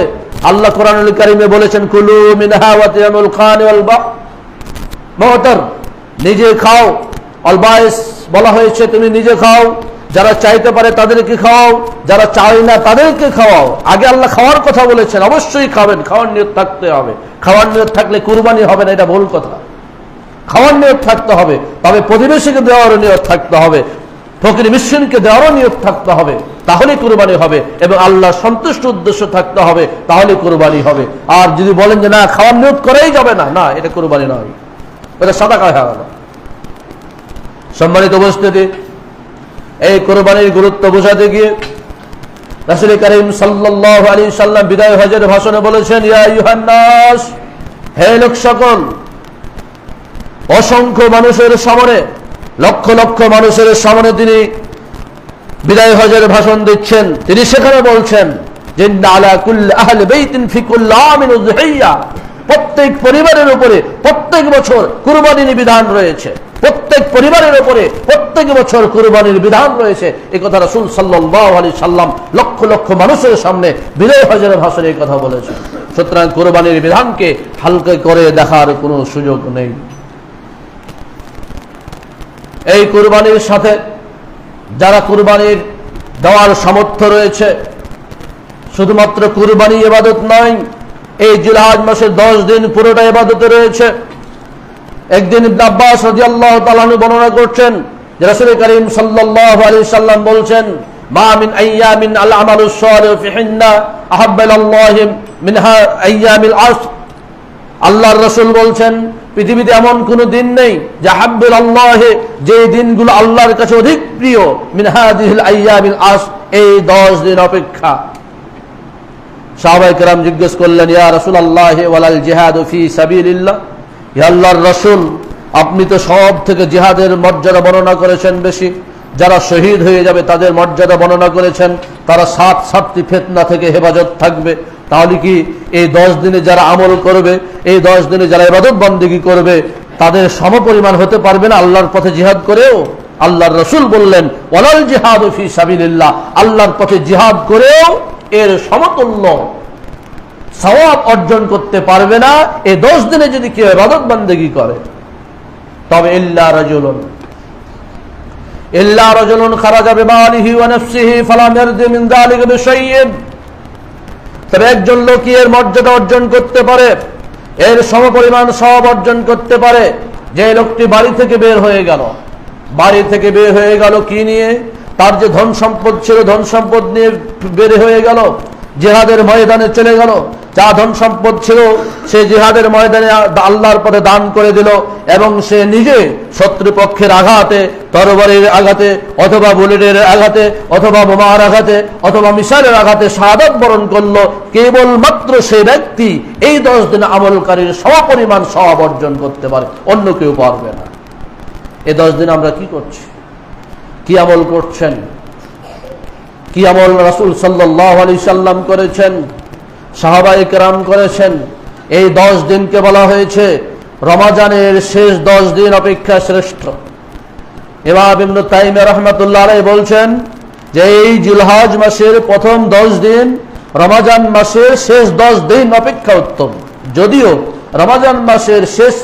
আল্লাহ কোরআনুল কারীমে বলেছেন, কুলু মিনহা ওয়া তায়ামুল খান ওয়াল বাহতার, নিজে খাও। আল বাইস বলা হয়েছে তুমি নিজে খাও, যারা চাইতে পারে তাদেরকে খাওয়াও, যারা চায় না তাদেরকে খাওয়াও। আগে আল্লাহ খাওয়ার কথা বলেছেন, অবশ্যই খাবেন, খাওয়ার নিয়ত থাকতে হবে। খাওয়ার নিয়ত থাকলে কুরবানি হবে না, এটা ভুল কথা। খাওয়ার নিয়ত থাকতে হবে, তবে প্রতিবেশীকে দেওয়ার নিয়ত থাকতে হবে, ফকির মিসকিনকে দেওয়ারও নিয়ত থাকতে হবে, তাহলে কুরবানি হবে। এবং আল্লাহ সন্তুষ্ট উদ্দেশ্য থাকতে হবে, তাহলে কুরবানি হবে। আর যদি বলেন যে না খাওয়ার নিয়ত করেই যাবে না, না, এটা কুরবানি নয়, এটা সাদাকা হয়ে গেল। সম্মানিত উপস্থিতি, এই কুরবানির গুরুত্ব বোঝাতে গিয়ে রাসূল করিম সাল্লাল্লাহু আলাইহি সাল্লাম বিদায় হজের ভাষণে বলেছেন, ইয়া আইয়ুহান নাস, হে লোক সকল। অসংখ্য মানুষের সামনে, লক্ষ লক্ষ মানুষের সামনে তিনি বিদায় হজের ভাষণ দিচ্ছেন। তিনি সেখানে বলছেন যে আলা কুল্লি আহলি বাইতিন ফি কুল্লি আমিন উযহিয়া, প্রত্যেক পরিবারের উপরে প্রত্যেক বছর কুরবানির বিধান রয়েছে। প্রত্যেক পরিবারের উপরে প্রত্যেক বছর কুরবানির বিধান রয়েছে। এই কথা রাসূল সাল্লাল্লাহু আলাইহি সাল্লাম লক্ষ লক্ষ মানুষের সামনে বিদায় হজের ভাষণে এই কথা বলেছেন। সুতরাং কুরবানির বিধানকে হালকা করে দেখার কোনো সুযোগ নেই। এই কুরবানির সাথে যারা কুরবানির দেওয়ার সামর্থ্য রয়েছে, শুধুমাত্র কুরবানি ইবাদত নয়, এই জিলহজ মাসের 10 দিন পুরোটা ইবাদতে রয়েছে। একদিন ইবনে আব্বাস রাদিয়াল্লাহু তাআলা আনহু বর্ণনা করছেন যে রাসূল করিম সাল্লাল্লাহু আলাইহি সাল্লাম বলছেন, মা মিন আইয়ামিন আল আমালুস সালিহু ফিহিন্না আহাব্বা ইলাল্লাহি মিনহা আইয়ামিল আসর। আল্লাহর রাসূল বলছেন, পৃথিবীতে এমন কোন দিন নেই যে আহাব্বুল আল্লাহ, যে দিনগুলো আল্লাহর কাছে অধিক প্রিয়, মিন হাযিহিল আইয়ামিল আসর, এই 10 দিন অপেক্ষা। সাহাবায়ে কেরাম জিজ্ঞেস করলেন, ইয়া রাসূলুল্লাহ ওয়ালাল জিহাদু ফি সাবিলিল্লাহ, হে আল্লাহর রাসূল, আপনি তো সব থেকে জিহাদের মর্যাদা বর্ণনা করেছেন বেশি, যারা শহীদ হয়ে যাবে তাদের মর্যাদা বর্ণনা করেছেন, তারা 7টি ফিতনা থেকে হেফাজত থাকবে। তাহলে কি এই 10 দিনে যারা আমল করবে, এই 10 দিনে যারা ইবাদত বন্দেগী করবে, তাদের সমপরিমাণ হতে পারবে না আল্লাহর পথে জিহাদ করেও? আল্লাহর রাসূল বললেন, ওয়ালাল জিহাদু ফি সাবিলিল্লাহ, আল্লাহর পথে জিহাদ করেও এর সমতুল্য সওয়াব অর্জন করতে পারবে না এই 10 দিনে যদি কেউ ইবাদত বন্দেগী করে। তবে ইল্লা রাজুলুন খারাজা বিমালিহি ওয়া নাফসিহি ফালাম ইয়ারদি মিন যালিকা বিশাইইন, তবে একজন লোক এর মর্যাদা অর্জন করতে পারে, এর সমপরিমাণ সওয়াব অর্জন করতে পারে, যে লোকটি বাড়ি থেকে বের হয়ে গেল কি নিয়ে? তার যে ধন সম্পদ ছিল, ধন সম্পদ নিয়ে বের হয়ে গেল, জিহাদের ময়দানে চলে গেল। যা ধন সম্পদ ছিল সে জিহাদের ময়দানে আল্লাহর পথে দান করে দিল, এবং সে নিজে শত্রুপক্ষের আঘাতে, তরবারির আঘাতে, অথবা বুলেটের আঘাতে, অথবা বোমার আঘাতে, অথবা মিসাইলের আঘাতে শাহাদাত বরণ করলো। কেবলমাত্র সেই ব্যক্তি এই 10 দিন আমলকারীর সমপরিমাণ সওয়াব অর্জন করতে পারে, অন্য কেউ পারবে না। এই 10 দিন আমরা কি করছি, কি আমল করছেন, কি আমল রাসূল সাল্লাল্লাহু আলাইহি সাল্লাম করেছেন, সাহাবায়ে কেরাম করেছেন? এই 10 দিনকে বলা হয়েছে রমজানের শেষ 10 দিন অপেক্ষা শ্রেষ্ঠ। ইমাম ইবনে তাইমিয়া রাহমাতুল্লাহ আলাইহি বলছেন যে এই জিলহজ মাসের প্রথম 10 দিন রমজান মাসের শেষ 10 দিন অপেক্ষা উত্তম। যদিও রমজান মাসের শেষ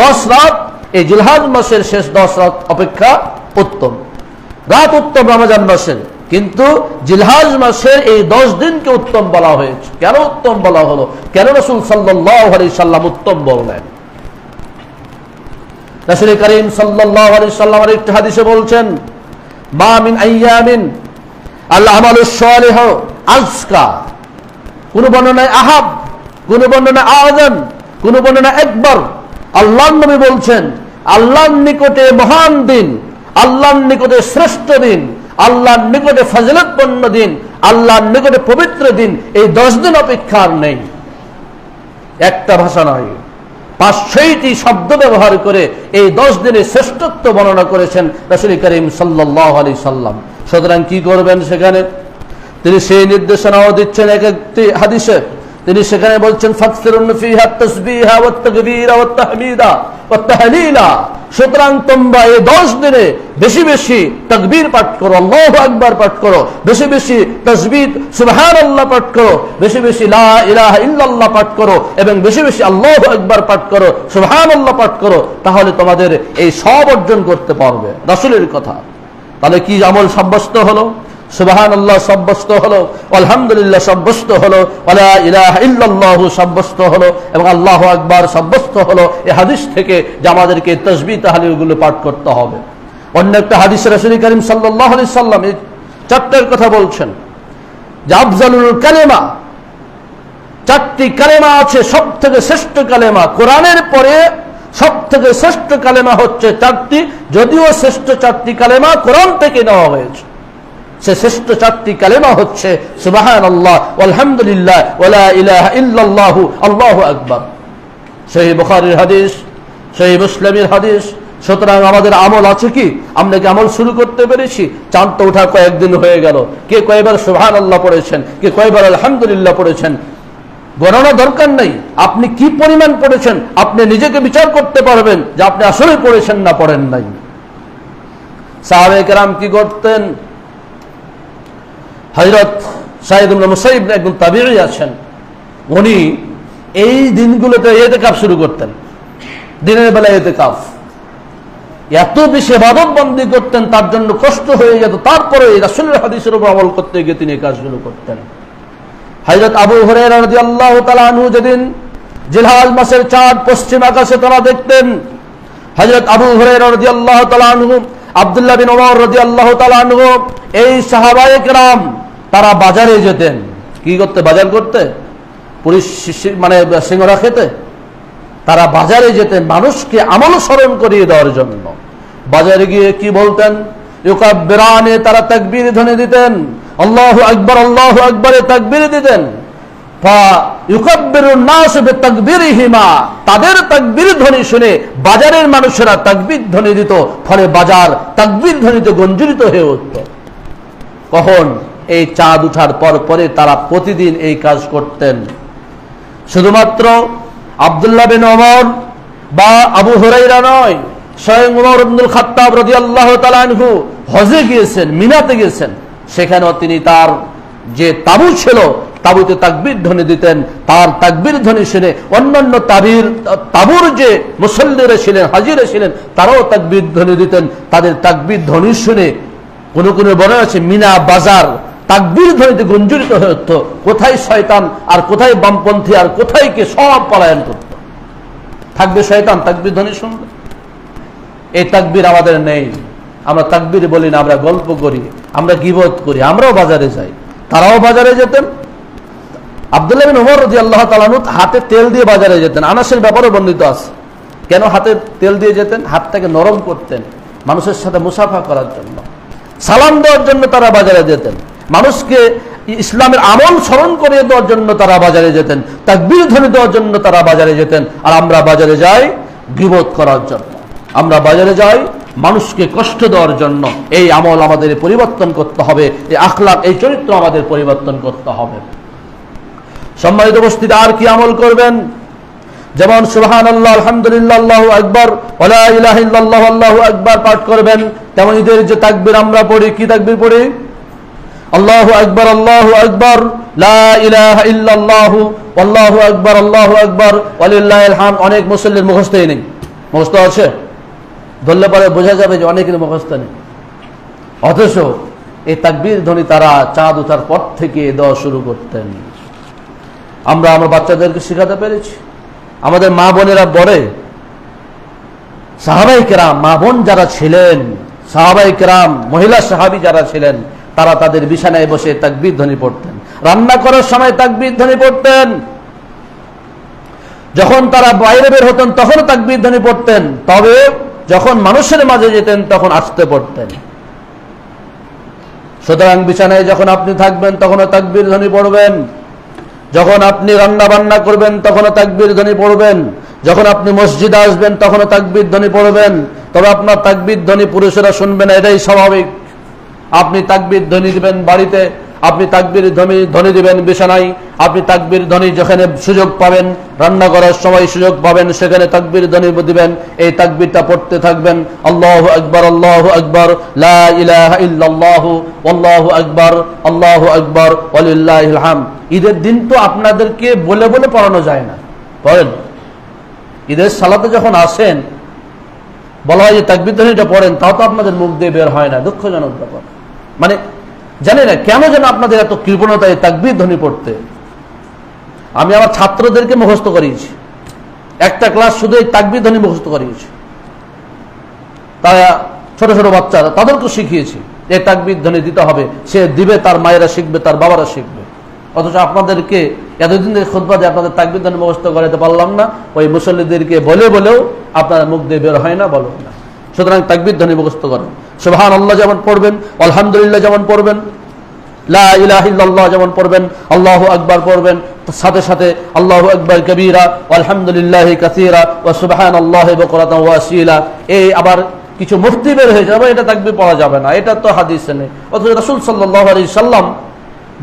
10 রাত এই জিলহজ মাসের শেষ 10 রাত অপেক্ষা উত্তম। রাত উত্তম রমজান মাসের, কিন্তু জিলহজ মাসের এই 10 দিনকে উত্তম বলা হয়েছে। কেন উত্তম বলা হলো? কেন রাসূল সাল্লাল্লাহু আলাইহি সাল্লাম উত্তম বললেন? রাসূল করিম সাল্লাল্লাহু আলাইহি সাল্লাম একটি হাদিসে বলছেন, মা মিন আইয়ামিন আল আমালুস সালিহ আজকা, কোন বর্ণনায় আহাব, কোন বর্ণনায় আযম, কোন বর্ণনায় আকবার। আল্লাহর নবী বলছেন, আল্লাহর নিকটে মহান দিন, আল্লাহর নিকটে শ্রেষ্ঠ দিন, আল্লাহর নিকটে ফজিলতপূর্ণ দিন, আল্লাহর নিকটে পবিত্র দিন এই 10 দিন অপেক্ষা আর নেই। একটা ভাষা নয়, 500টি শব্দ ব্যবহার করে এই 10 দিনের শ্রেষ্ঠত্ব বর্ণনা করেছেন রাসূল করিম সাল্লাল্লাহু আলাইহি সাল্লাম। সুতরাং কি করবেন সেখানে? তিনি সেই নির্দেশনাও দিচ্ছেন এক একটি হাদিসে। তিনি সেখানে বলছেন, ফাকসিরুন ফিহা তাসবিহা ওয়াত তাকবীরা ওয়াত তাহমিদা ওয়াত তাহলিলা। সুতরাং তোমরা এই 10 দিনে বেশি বেশি তাকবীর পাঠ করো, আল্লাহু আকবার পাঠ করো, বেশি বেশি তাসবিহ সুবহানাল্লাহ পাঠ করো, বেশি বেশি লা ইলাহা ইল্লাল্লাহ পাঠ করো, এবং বেশি বেশি আল্লাহু আকবার পাঠ করো, সুবহানাল্লাহ পাঠ করো। তাহলে তোমাদের এই সব অর্জন করতে পারবে। রাসূলের কথা। তাহলে কি আমল সাব্যস্ত হলো? সুবহানাল্লাহ সাব্যস্ত হলো, আলহামদুলিল্লাহ সাব্যস্ত হলো, ওয়ালা ইলাহা ইল্লাল্লাহু সাব্যস্ত হলো, এবং আল্লাহু আকবার সাব্যস্ত হলো এই হাদিস থেকে যে আমাদেরকে তাসবিহ তাহলিলগুলো পাঠ করতে হবে। অন্য একটা হাদিসে রাসূল করিম সাল্লাল্লাহু আলাইহি সাল্লাম এই 4টার কথা বলছেন যে আফজালুল কালেমা, 4টি কালেমা আছে, সবথেকে শ্রেষ্ঠ কালেমা। কোরআনের পরে সবথেকে শ্রেষ্ঠ কালেমা হচ্ছে 4টি, যদিও শ্রেষ্ঠ 4টি কালেমা কোরআন থেকে নেওয়া হয়েছে। সে শ্রেষ্ঠ 4টি কালেমা হচ্ছে সুবহানাল্লাহ, আলহামদুলিল্লাহ, ওয়ালা ইলাহা ইল্লাল্লাহু, আল্লাহু আকবার। সহিহ বুখারীর হাদিস, সহিহ মুসলিমের হাদিস। সুতরাং আমাদের আমল আছে কি? আমরা কি আমল শুরু করতে পেরেছি? চাঁদ তো ওঠা কয়েকদিন হয়ে গেল, কে কয়বার সুবহানাল্লাহ পড়েছেন, কে কয়বার আলহামদুলিল্লাহ পড়েছেন, গণনা দরকার নেই। আপনি কি পরিমাণ পড়েছেন আপনি নিজেকে বিচার করতে পারবেন যে আপনি আসলে পড়েছেন না পড়েন নাই। সাহাবায়ে কেরাম কি করতেন? হযরত সাঈদ ইবনে মুসাইয়্যিব একজন তাবিঈ আছেন, উনি এই দিনগুলোতে ইতিকাফ শুরু করতেন। দিনের বেলা ইতিকাফ, এত বেশি ইবাদত বন্দি করতেন, তার জন্য কষ্ট হয়ে যেত। তারপরে রাসূলের হাদিসের উপর আমল করতে গিয়ে তিনি এই কাজগুলো করতেন। হযরত আবু হুরায়রা রাদিয়াল্লাহু তাআলা আনহু যেদিন জিলহজ মাসের চাঁদ পশ্চিম আকাশে তারা দেখতেন, হযরত আবু হুরায়রা রাদিয়াল্লাহু তাআলা আনহু, আব্দুল্লাহ বিন ওমর রাদিয়াল্লাহু তাআলা আনহু, এই সাহাবায়ে কেরাম তারা বাজারে যেতেন। কি করতে? বাজার করতে, মানে সিঙ্গারা খেতে। তারা বাজারে যেতেন মানুষকে আমল স্মরণ করিয়ে দেওয়ার জন্য। বাজারে গিয়ে কি বলতেন? ইউকাব্বিরানে, তারা তাকবীর ধ্বনি দিতেন, আল্লাহু আকবার, আল্লাহু আকবারে তাকবীর দিতেন। ফা ইউকাব্বিরুন নাস বিতাকবীরিহিমা, তাদের তাকবীর ধ্বনি শুনে বাজারের মানুষেরা তাকবীর ধ্বনি দিত, ফলে বাজার তাকবীর ধ্বনিতে গঞ্জরিত হয়ে উঠত। কখন? এই চাঁদ উঠার পর পরে তারা প্রতিদিন এই কাজ করতেন। শুধুমাত্র আব্দুল্লাহ বিন ওমর বা আবু হুরায়রা নয়, স্বয়ং ওমর ইবনুল খাত্তাব রাদিয়াল্লাহু তাআলা আনহু হজে গিয়েছেন, মিনাতে গিয়েছেন, সেখানেও তিনি তার যে তাবু ছিল তাবুতে তাকবীর ধ্বনি দিতেন। তার তাকবীর ধ্বনি শুনে অন্যান্য তাবুর যে মুসল্লিরা ছিলেন, হাজিরা ছিলেন, তারাও তাকবীর ধ্বনি দিতেন। তাদের তাকবীর ধ্বনি শুনে কোন কোন বর্ণনা আছে মিনা বাজার তাকবীর ধ্বনিতে গুঞ্জরিত হয়ে উঠত। কোথায় শয়তান আর কোথায় বামপন্থী আর কোথায় কে, সব পলায়ন করত। থাকবে শয়তান তাকবীর ধ্বনি শুনবে। এই তাকবীর আমাদের নেই। আমরা তাকবীর বলি না, আমরা গল্প করি, আমরা গীবত করি। আমরাও বাজারে যাই, তারাও বাজারে যেতেন। আব্দুল্লাহ বিন ওমর রাদিয়াল্লাহু তাআলা আনহু হাতে তেল দিয়ে বাজারে যেতেন। আনাসের ব্যাপারে বর্ণিত আছে। কেন হাতে তেল দিয়ে যেতেন? হাতটাকে নরম করতেন, মানুষের সাথে মুসাফা করার জন্য, সালাম দেওয়ার জন্য তারা বাজারে যেতেন। মানুষকে ইসলামের আমল স্মরণ করিয়ে দেওয়ার জন্য তারা বাজারে যেতেন, তাকবীর ধ্বনি দেওয়ার জন্য তারা বাজারে যেতেন। আর আমরা বাজারে যাই গীবত করার জন্য, আমরা বাজারে যাই মানুষকে কষ্ট দেওয়ার জন্য। এই আমল আমাদের পরিবর্তন করতে হবে, এই আখলাক, এই চরিত্র আমাদের পরিবর্তন করতে হবে। সম্মানিত উপস্থিতি, আর কি আমল করবেন? যেমন সুবহানাল্লাহ, আলহামদুলিল্লাহ, আল্লাহু আকবার, ওয়ালা ইলাহা ইল্লাল্লাহ, আল্লাহু আকবার পাঠ করবেন। তেমন ঈদের যে তাকবীর আমরা পড়ি, কি তাকবীর পড়ি? আল্লাহু আকবার, আল্লাহু আকবার, লা ইলাহা ইল্লাল্লাহ, আল্লাহু আকবার, আল্লাহু আকবার, ওয়ালিল্লাহিল হামদ। অনেক মুসল্লির মুখস্থই নেই। মুখস্থ আছে, ধরলে পরে বোঝা যাবে যে অনেকের মুখস্থ নেই। অথচ এই তাকবীর ধ্বনি তারা চাঁদ ওঠার পর থেকে দেওয়া শুরু করতেন। আমরা আমার বাচ্চাদেরকে শেখাতে পেরেছি। আমাদের মা বোনেরা বলে, সাহাবায়ে কেরাম, মা বোন যারা ছিলেন, সাহাবায়ে কেরাম, মহিলা সাহাবী যারা ছিলেন, তারা তাদের বিছানায় বসে তাকবীর ধ্বনি পড়তেন, রান্না করার সময় তাকবীর ধ্বনি পড়তেন, যখন তারা বাইরে বের হতেন তখন তাকবীর ধ্বনি পড়তেন, তবে যখন মানুষের মাঝে যেতেন তখন আস্তে পড়তেন। সুতরাং বিছানায় যখন আপনি থাকবেন তখনও তাকবীর ধ্বনি পড়বেন, যখন আপনি রান্না বান্না করবেন তখনও তাকবীর ধ্বনি পড়বেন, যখন আপনি মসজিদে আসবেন তখনও তাকবীর ধ্বনি পড়বেন। তবে আপনার তাকবীর ধ্বনি পুরুষেরা শুনবে না, এটাই স্বাভাবিক। আপনি তাকবীর ধ্বনি দিবেন বাড়িতে, আপনি তাকবীর ধ্বনি দিবেন বিছানায়, আপনি তাকবীর ধ্বনি যেখানে সুযোগ পাবেন, রান্না করার সময় সুযোগ পাবেন, সেখানে তাকবীর ধ্বনি দিবেন। এই তাকবীরটা পড়তে থাকবেন, আল্লাহু আকবার, আল্লাহু আকবার, লা ইলাহা ইল্লাল্লাহু, আল্লাহু আকবার, আল্লাহু আকবার, ওয়ালিল্লাহিল হামদ। ঈদের দিন তো আপনাদেরকে বলে বলে পড়ানো যায় না, পড়েন। ঈদের সালাতে যখন আসেন বলা হয় যে তাকবীর ধ্বনিটা পড়েন, তাও তো আপনাদের মুখ দিয়ে বের হয় না। দুঃখজনক ব্যাপার। মানে জানি না কেন যেন আপনাদের এত কৃপণতা এই তাকবীর ধ্বনি পড়তে। আমি আমার ছাত্রদেরকে মুখস্থ করিয়েছি, একটা ক্লাস শুধু এই তাকবীর ধ্বনি মুখস্থ করিয়েছি। তারা ছোট ছোট বাচ্চারা, তাদেরকে শিখিয়েছি এই তাকবীর ধ্বনি দিতে হবে। সে দিবে, তার মায়েরা শিখবে, তার বাবারা শিখবে। অথচ আপনাদেরকে এতদিন ধরে খুতবা দিয়ে আপনাদের তাকবীর ধ্বনি মুখস্থ করাতে পারলাম না। ওই মুসল্লিদেরকে বলে বলেও আপনারা মুখ দিয়ে বের হয় না, বলো না। সুতরাং তাকবীর ধ্বনি মুখস্থ করেন। সুবহানাল্লাহ যেমন পড়বেন, আলহামদুলিল্লাহ যেমন পড়বেন, লা ইলাহা ইল্লাল্লাহ যেমন পড়বেন, আল্লাহু আকবার পড়বেন, সাথে সাথে আল্লাহু আকবার কবীরা, আলহামদুলিল্লাহি কাসীরা, ওয়া সুবহানাল্লাহি বুকরাতান ওয়া আসীলা। এই আবার কিছু মুফতি বের হয়ে যাবে, এটা তাকবীর পড়া যাবে না, এটা তো হাদিসে নেই। অথচ রাসূল সাল্লাল্লাহু আলাইহি সাল্লাম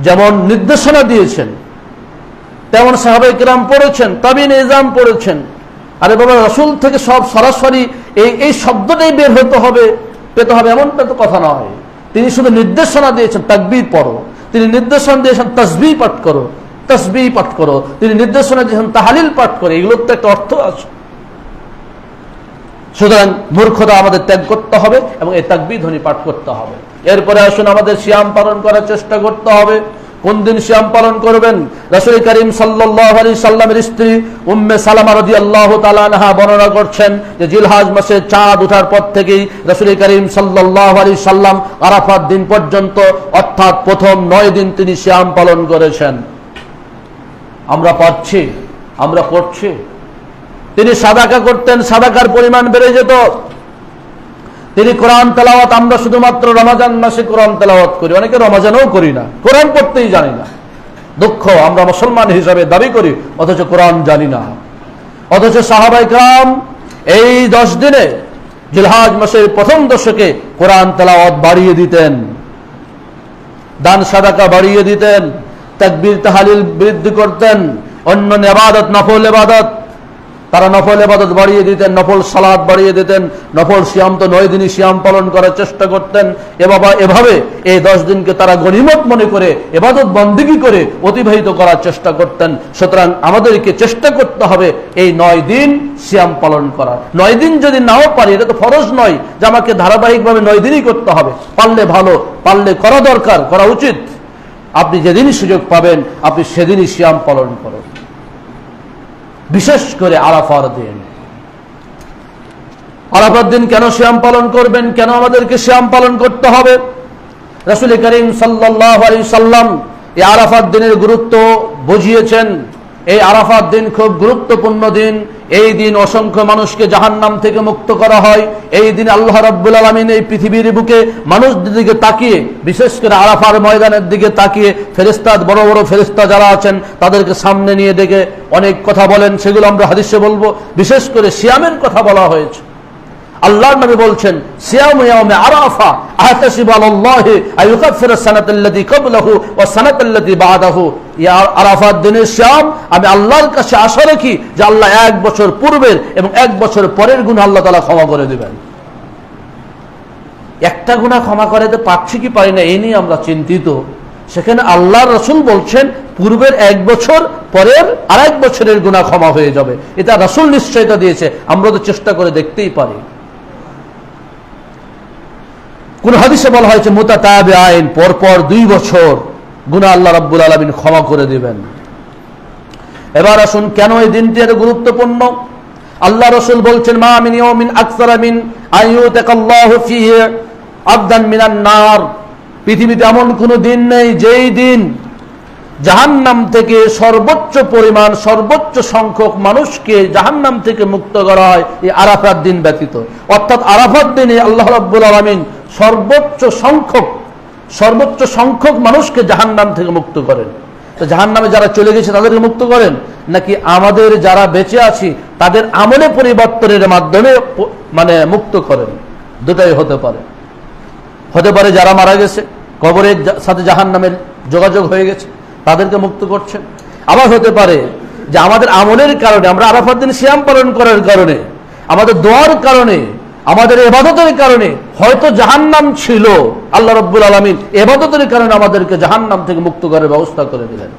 যেমন নির্দেশনা দিয়েছেন তেমন সাহাবায়ে কেরাম পড়েছেন, তাবিঈন ইজম পড়েছেন। আরে বাবা, রাসূল থেকে সব সরাসরি এই শব্দটাই বের হতে হবে, পেতে হবে এমনটা তো কথা নয়। তিনি শুধু নির্দেশনা দিয়েছেন তাকবীর পড়ো, তিনি নির্দেশনা দিয়েছেন তাসবিহ পাঠ করো, তাসবিহ পাঠ করো, তিনি নির্দেশনা দিয়েছেন তাহলিল পাঠ করে। এগুলোর তো একটা অর্থ আছে। সুতরাং মূর্খতা আমাদের ত্যাগ করতে হবে এবং এই তাকবীর ধ্বনি পাঠ করতে হবে। এরপরে আসুন আমাদের সিয়াম পালন করার চেষ্টা করতে হবে। কোন দিন সিয়াম পালন করবেন? রাসূল করিম সাল্লাল্লাহু আলাইহি সাল্লামের স্ত্রী উম্মে সালামা রাদিয়াল্লাহু তাআলা আনহা বর্ণনা করছেন যে জিলহজ মাসে চাঁদ ওঠার পর থেকেই রাসূল করিম সাল্লাল্লাহু আলাইহি সাল্লাম আরাফাত দিন পর্যন্ত, অর্থাৎ প্রথম 9 দিন তিনি সিয়াম পালন করেছেন। আমরা পাচ্ছি, আমরা করছি। তিনি সাদাকা করতেন, সাদাকার পরিমাণ বেড়ে যেত। তিনি কোরআন তেলাওয়াত, আমরা শুধুমাত্র রমজান মাসে কোরআন তেলাওয়াত করি, অনেকে রমজানও করি না, কোরআন পড়তেই জানি না। দুঃখ, আমরা মুসলমান হিসাবে দাবি করি অথচ কোরআন জানি না। অথচ সাহাবায়ে কেরাম এই 10 দিনে জিলহজ মাসের প্রথম দশকে কোরআন তেলাওয়াত বাড়িয়ে দিতেন, দান সাদাকা বাড়িয়ে দিতেন, তাকবীর তাহলিল বৃদ্ধি করতেন, অন্য ইবাদত, নফল ইবাদত, তারা নফল ইবাদত বাড়িয়ে দিতেন, নফল সালাত বাড়িয়ে দিতেন, নফল সিয়াম তো 9 দিনই সিয়াম পালন করার চেষ্টা করতেন। এভাবে এই 10 দিনকে তারা গনিমত মনে করে ইবাদত বন্দেগী করে অতিবাহিত করার চেষ্টা করতেন। সুতরাং আমাদেরকে চেষ্টা করতে হবে এই 9 দিন সিয়াম পালন করার। 9 দিন যদি নাও পারি, এটা তো ফরজ নয় যে আমাকে ধারাবাহিকভাবে 9 দিনই করতে হবে। পারলে ভালো, পারলে করা দরকার, করা উচিত। আপনি যেদিনই সুযোগ পাবেন আপনি সেদিনই সিয়াম পালন করুন। বিশেষ করে আরাফার দিন। আরাফার দিন কেন সিয়াম পালন করবেন? কেন আমাদেরকে সিয়াম পালন করতে হবে? রাসূল করিম সাল্লাল্লাহু আলাইহি সাল্লাম এই আরাফার দিনের গুরুত্ব বুঝিয়েছেন। এই আরাফার দিন খুব গুরুত্বপূর্ণ দিন। এই দিন অসংখ্য মানুষকে জাহান্নাম থেকে মুক্ত করা হয়। এই দিন আল্লাহ রাব্বুল আলামিন এই পৃথিবীর বুকে মানুষদের দিকে তাকিয়ে, বিশেষ করে আরাফার ময়দানের দিকে তাকিয়ে, ফেরেশতা, বড় বড় ফেরেশতা যারা আছেন তাদেরকে সামনে নিয়ে ডেকে অনেক কথা বলেন, সেগুলো আমরা হাদিসে বলবো। বিশেষ করে সিয়ামের কথা বলা হয়েছে। আল্লাহর নবী বলছেন, সিয়ামু ইয়াউমে আরাফা আহতাসিবু আলাল্লাহি আইয়ুকাফিরা সানাতাল্লাতী ক্বাবলাহু ওয়া সানাতাল্লাতী বা'দাহু। ইয়া আরাফার দিনের সিয়াম আমি আল্লাহর কাছে আশা রাখি যে আল্লাহ 1 বছর পূর্বের এবং 1 বছর পরের গুনাহ আল্লাহ তাআলা ক্ষমা করে দিবেন। একটা গুনাহ ক্ষমা করতে পারছি কি পারি না এই নিয়ে আমরা চিন্তিত। সেখানে আল্লাহর রাসূল বলছেন পূর্বের 1 বছর, পরের আরেক বছরের গুনাহ ক্ষমা হয়ে যাবে। এটা রাসূল নিশ্চয়তা দিয়েছে, আমরা তো চেষ্টা করে দেখতেই পারি। কোন হাদিসে বলা হয়েছে মুতাতাবিআইন, পরপর 2 বছর গুনাহ আল্লাহ রাব্বুল আলামিন ক্ষমা করে দিবেন। এবার আসুন, কেন এই দিনটি এত গুরুত্বপূর্ণ? আল্লাহ রাসূল বলছেন, মা মিন ইয়াউমিন আকসারা মিন আইয়ুতাকাল্লাহু ফীহি আবদান মিনান নার। পৃথিবীতে এমন কোন দিন নেই যেই দিন জাহান্নাম থেকে সর্বোচ্চ পরিমাণ, সর্বোচ্চ সংখ্যক মানুষকে জাহান্নাম থেকে মুক্ত করা হয় এই আরাফাত দিন ব্যতীত। অর্থাৎ আরাফাত দিনে আল্লাহ রাব্বুল আলামিন সর্বোচ্চ সংখ্যক মানুষকে জাহান্নাম থেকে মুক্ত করেন। তো জাহান্নামে যারা চলে গেছে তাদেরকে মুক্ত করেন, নাকি আমাদের যারা বেঁচে আছি তাদের আমলে পরিবর্তনের মাধ্যমে মুক্ত করেন? দুটাই হতে পারে। হতে পারে যারা মারা গেছে, কবরের সাথে জাহান্নামের যোগাযোগ হয়ে গেছে, তাদেরকে মুক্ত করছেন। আবার হতে পারে যে আমাদের আমলের কারণে, আমরা আরাফাত দিন সিয়াম পালন করার কারণে, আমাদের দোয়ার কারণে, আমাদের ইবাদতের কারণে হয়তো জাহান্নাম ছিল, আল্লাহ রাব্বুল আলামিন ইবাদতের কারণে আমাদেরকে জাহান্নাম থেকে মুক্ত করার ব্যবস্থা করে দিলেন।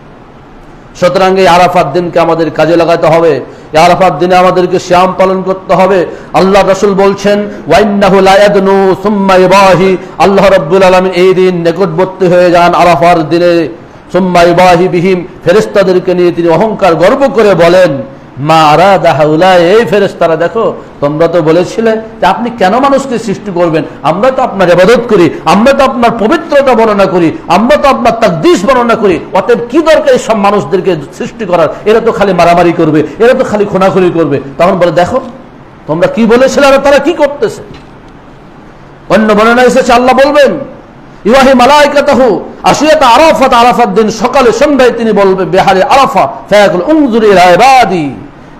সুতরাং এই আরাফাত দিনকে আমাদের কাজে লাগাতে হবে। এই আরাফাত দিনে আমাদেরকে সিয়াম পালন করতে হবে। আল্লাহ রাসূল বলছেন, ওয়াইন্নাহু লা ইয়াদনু সুম্মা ইবাহি, আল্লাহ রাব্বুল আলামিন এই দিন নিকটবর্তী হয়ে যান আরাফার দিনে। সুম্মা ইবাহি বিহিম, ফেরেশতাদেরকে নিয়ে তিনি অহংকার গর্ব করে বলেন, মা আরাদা হাউলা, এই ফেরেশতারা দেখো, তোমরা তো বলেছিলে যে আপনি কেন মানুষকে সৃষ্টি করবেন? আমরা তো আপনার ইবাদত করি, আমরা তো আপনার পবিত্রতা বর্ণনা করি, আমরা তো আপনার তাকদীস বর্ণনা করি, অতএব কি দরকার এই সব মানুষদেরকে সৃষ্টি করার? এরা তো খালি মারামারি করবে, এরা তো খালি খুনাখুনি করবে। তখন বলে, দেখো তোমরা কি বলেছিলে আর তারা কি করতেছে। অন্য বর্ণনা এসেছে আল্লাহ বলবেন, ইউহি মালাইকাতাহু আশিয়াতা আরাফাত, আরাফাত দিন সকালে সন্ধ্যায় তিনি বলবেন বিহারে আরাফা, ফায়াকুল উনজুর ইলা ইবাদি,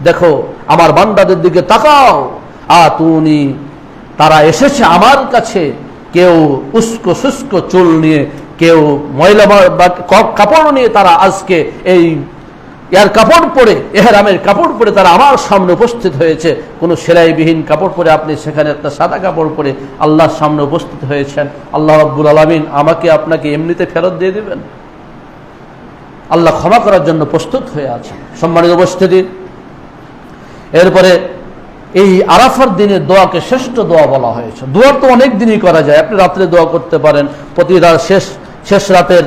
দেখো আমার বান্দাদের দিকে তাকাও। আতুনি, তারা এসেছে আমার কাছে, কেউ উস্কো শুষ্ক চুল নিয়ে, কেউ ময়লা কাপড় নিয়ে, তারা আজকে এই ইয়ার কাপড় পরে, এহরামের কাপড় পরে তারা আমার সামনে উপস্থিত হয়েছে। কোনো সেলাইবিহীন কাপড় পরে আপনি সেখানে একটা সাদা কাপড় পরে আল্লাহর সামনে উপস্থিত হয়েছেন। আল্লাহ রাব্বুল আলামিন আমাকে আপনাকে এমনিতে ফেরত দিয়ে দিবেন। আল্লাহ ক্ষমা করার জন্য প্রস্তুত হয়ে আছেন। সম্মানিত উপস্থিতি, এরপরে এই আরাফার দিনে দোয়াকে শ্রেষ্ঠ দোয়া বলা হয়েছে। দোয়া তো অনেক দিনই করা যায়, আপনি রাত্রে দোয়া করতে পারেন, প্রতি রাত শেষ রাতের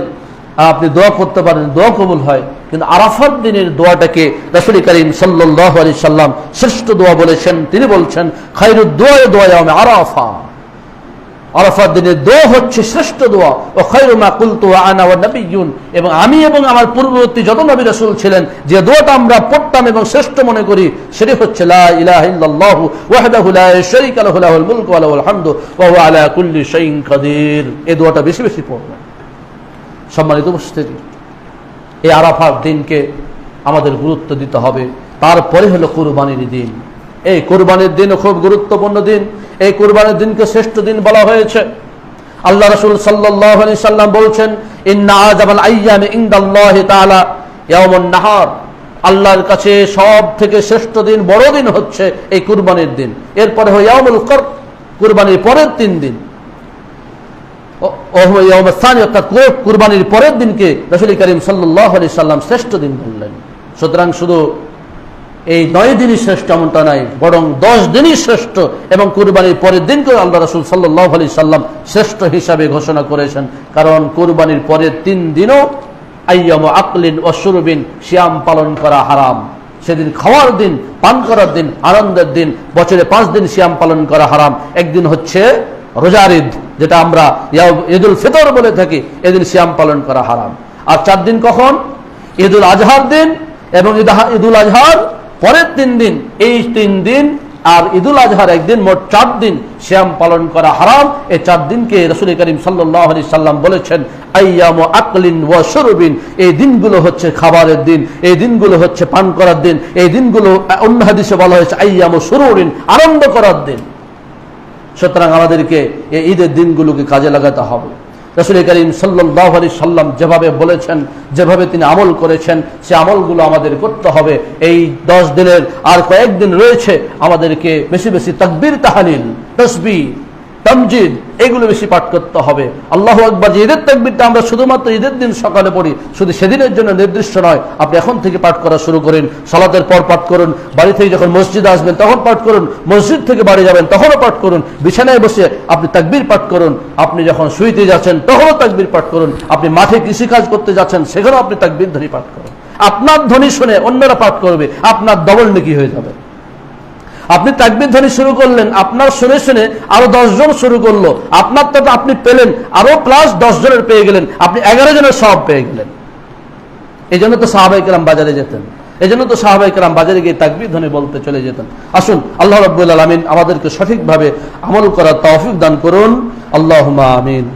আপনি দোয়া করতে পারেন, দোয়া কবুল হয়। কিন্তু আরাফাত দিনের দোয়াটাকে রাসূল করিম সাল্লাল্লাহু আলাইহি সাল্লাম শ্রেষ্ঠ দোয়া বলেছেন। তিনি বলছেন, খায়রুদ দুআ দুআ ইয়াউম আরাফা, আরাফাত দিনের দোয়া হচ্ছে শ্রেষ্ঠ দোয়া। ও খায়রু মা কুলতু আনা ওয়ান নাবিয়্যুন, এবং আমি এবং আমার পূর্ববর্তী যত নবী রাসূল ছিলেন যে দোয়াটা আমরা পড়তাম এবং শ্রেষ্ঠ মনে করি, সেটি হচ্ছে লা ইলাহা ইল্লাল্লাহু ওয়াহদাহু লা শারীকা লাহু লাহুল মুলকু ওয়া লাহুল হামদু ওয়া হুয়া আলা কুল্লি শাইইন কাদির। এই দোয়াটা বেশি বেশি পড়বেন। সম্মানিত উপস্থিতি, এই আরাফার দিনকে আমাদের গুরুত্ব দিতে হবে। তারপরে হলো কুরবানির দিন। এই কুরবানির দিন খুব গুরুত্বপূর্ণ দিন। এই কুরবানির দিনকে শ্রেষ্ঠ দিন বলা হয়েছে। আল্লাহ রাসূল সাল্লাল্লাহু আলাইহি সাল্লাম বলছেন, ইন্না আযাবাল আইয়ামি ইনদাল্লাহি তাআলা ইয়াউমুন নাহার, আল্লাহর কাছে সব থেকে শ্রেষ্ঠ দিন, বড় দিন হচ্ছে এই কুরবানির দিন। এরপরে হয় ইয়াউমুল কর, কুরবানির পরের 3 দিন। কুরবানির পরের দিনকে রাসূল করিম সাল্লাল্লাহু আলাইহি সাল্লাম শ্রেষ্ঠ দিন বললেন। সুতরাং শুধু এই 9 দিনই শ্রেষ্ঠ এমনটা নাই, বরং 10 দিনই শ্রেষ্ঠ, এবং কুরবানির পরের দিনকে আল্লাহ রাসূল সাল্লাল্লাহু আলাইহি সাল্লাম শ্রেষ্ঠ হিসাবে ঘোষণা করেছেন। কারণ কুরবানির পরের 3 দিনও আইয়ামু আকলিন ওয়া শুরবিন, সিয়াম পালন করা হারাম। সেদিন খাওয়ার দিন, পান করার দিন, আনন্দের দিন। বছরে 5 দিন সিয়াম পালন করা হারাম। একদিন হচ্ছে রোজার ঈদ, যেটা আমরা ঈদুল ফিতর বলে থাকি, এদিন সিয়াম পালন করা হারাম। আর 4 দিন কখন? ঈদুল আজহার দিন এবং ঈদুল আজহার পরের 3 দিন, এই 3 দিন আর ঈদুল আজহার একদিন, মোট 4 দিন সিয়াম পালন করা হারাম। এই 4 দিনকে রাসূল করিম সাল্লাল্লাহু আলাইহি সাল্লাম বলেছেন আইয়ামু আকলিন ওয়া শুরবিন, এই দিনগুলো হচ্ছে খাবারের দিন, এই দিনগুলো হচ্ছে পান করার দিন, এই দিনগুলো অন্য হাদিসে বলা হয়েছে আইয়ামু সুরুরিন, আনন্দ করার দিন। সুতরাং আমাদেরকে এই ঈদের দিনগুলোকে কাজে লাগাতে হবে। রাসূল করিম সাল্লাল্লাহু আলাইহি সাল্লাম যেভাবে বলেছেন, যেভাবে তিনি আমল করেছেন, সে আমলগুলো আমাদের করতে হবে। এই 10 দিনের আর কয়েকদিন রয়েছে, আমাদেরকে বেশি বেশি তাকবীর তাহলিল তাসবিহ তামজিদ, এগুলো বেশি পাঠ করতে হবে। আল্লাহু আকবার, যে ঈদের তাকবীরটা আমরা শুধুমাত্র ঈদের দিন সকালে পড়ি, শুধু সেদিনের জন্য নির্দিষ্ট নয়। আপনি এখন থেকে পাঠ করা শুরু করেন, সালাতের পর পাঠ করুন, বাড়ি থেকে যখন মসজিদে আসবেন তখন পাঠ করুন, মসজিদ থেকে বাড়ি যাবেন তখনও পাঠ করুন, বিছানায় বসে আপনি তাকবীর পাঠ করুন, আপনি যখন শুইতে যাচ্ছেন তখনও তাকবীর পাঠ করুন, আপনি মাঠে কৃষিকাজ করতে যাচ্ছেন সেখানেও আপনি তাকবীর ধ্বনি পাঠ করুন। আপনার ধ্বনি শুনে অন্যরা পাঠ করবে, আপনার ডবল নেকি হয়ে যাবে। আপনি তাকবীর ধ্বনি শুরু করলেন, আপনার শুনে শুনে আরো 10 জন শুরু করলো, আপনার তো আপনি পেলেন আরো প্লাস 10 জনের পেয়ে গেলেন, আপনি 11 জনের সওয়াব পেয়ে গেলেন। এই জন্য তো সাহাবায়ে কেরাম বাজারে যেতেন, এই জন্য তো সাহাবায়ে কেরাম বাজারে গিয়ে তাকবীর ধ্বনি বলতে চলে যেতেন। আসুন, আল্লাহ রাব্বুল আলামিন আমাদেরকে সঠিকভাবে আমল করার তৌফিক দান করুন। আল্লাহুম্মা আমিন।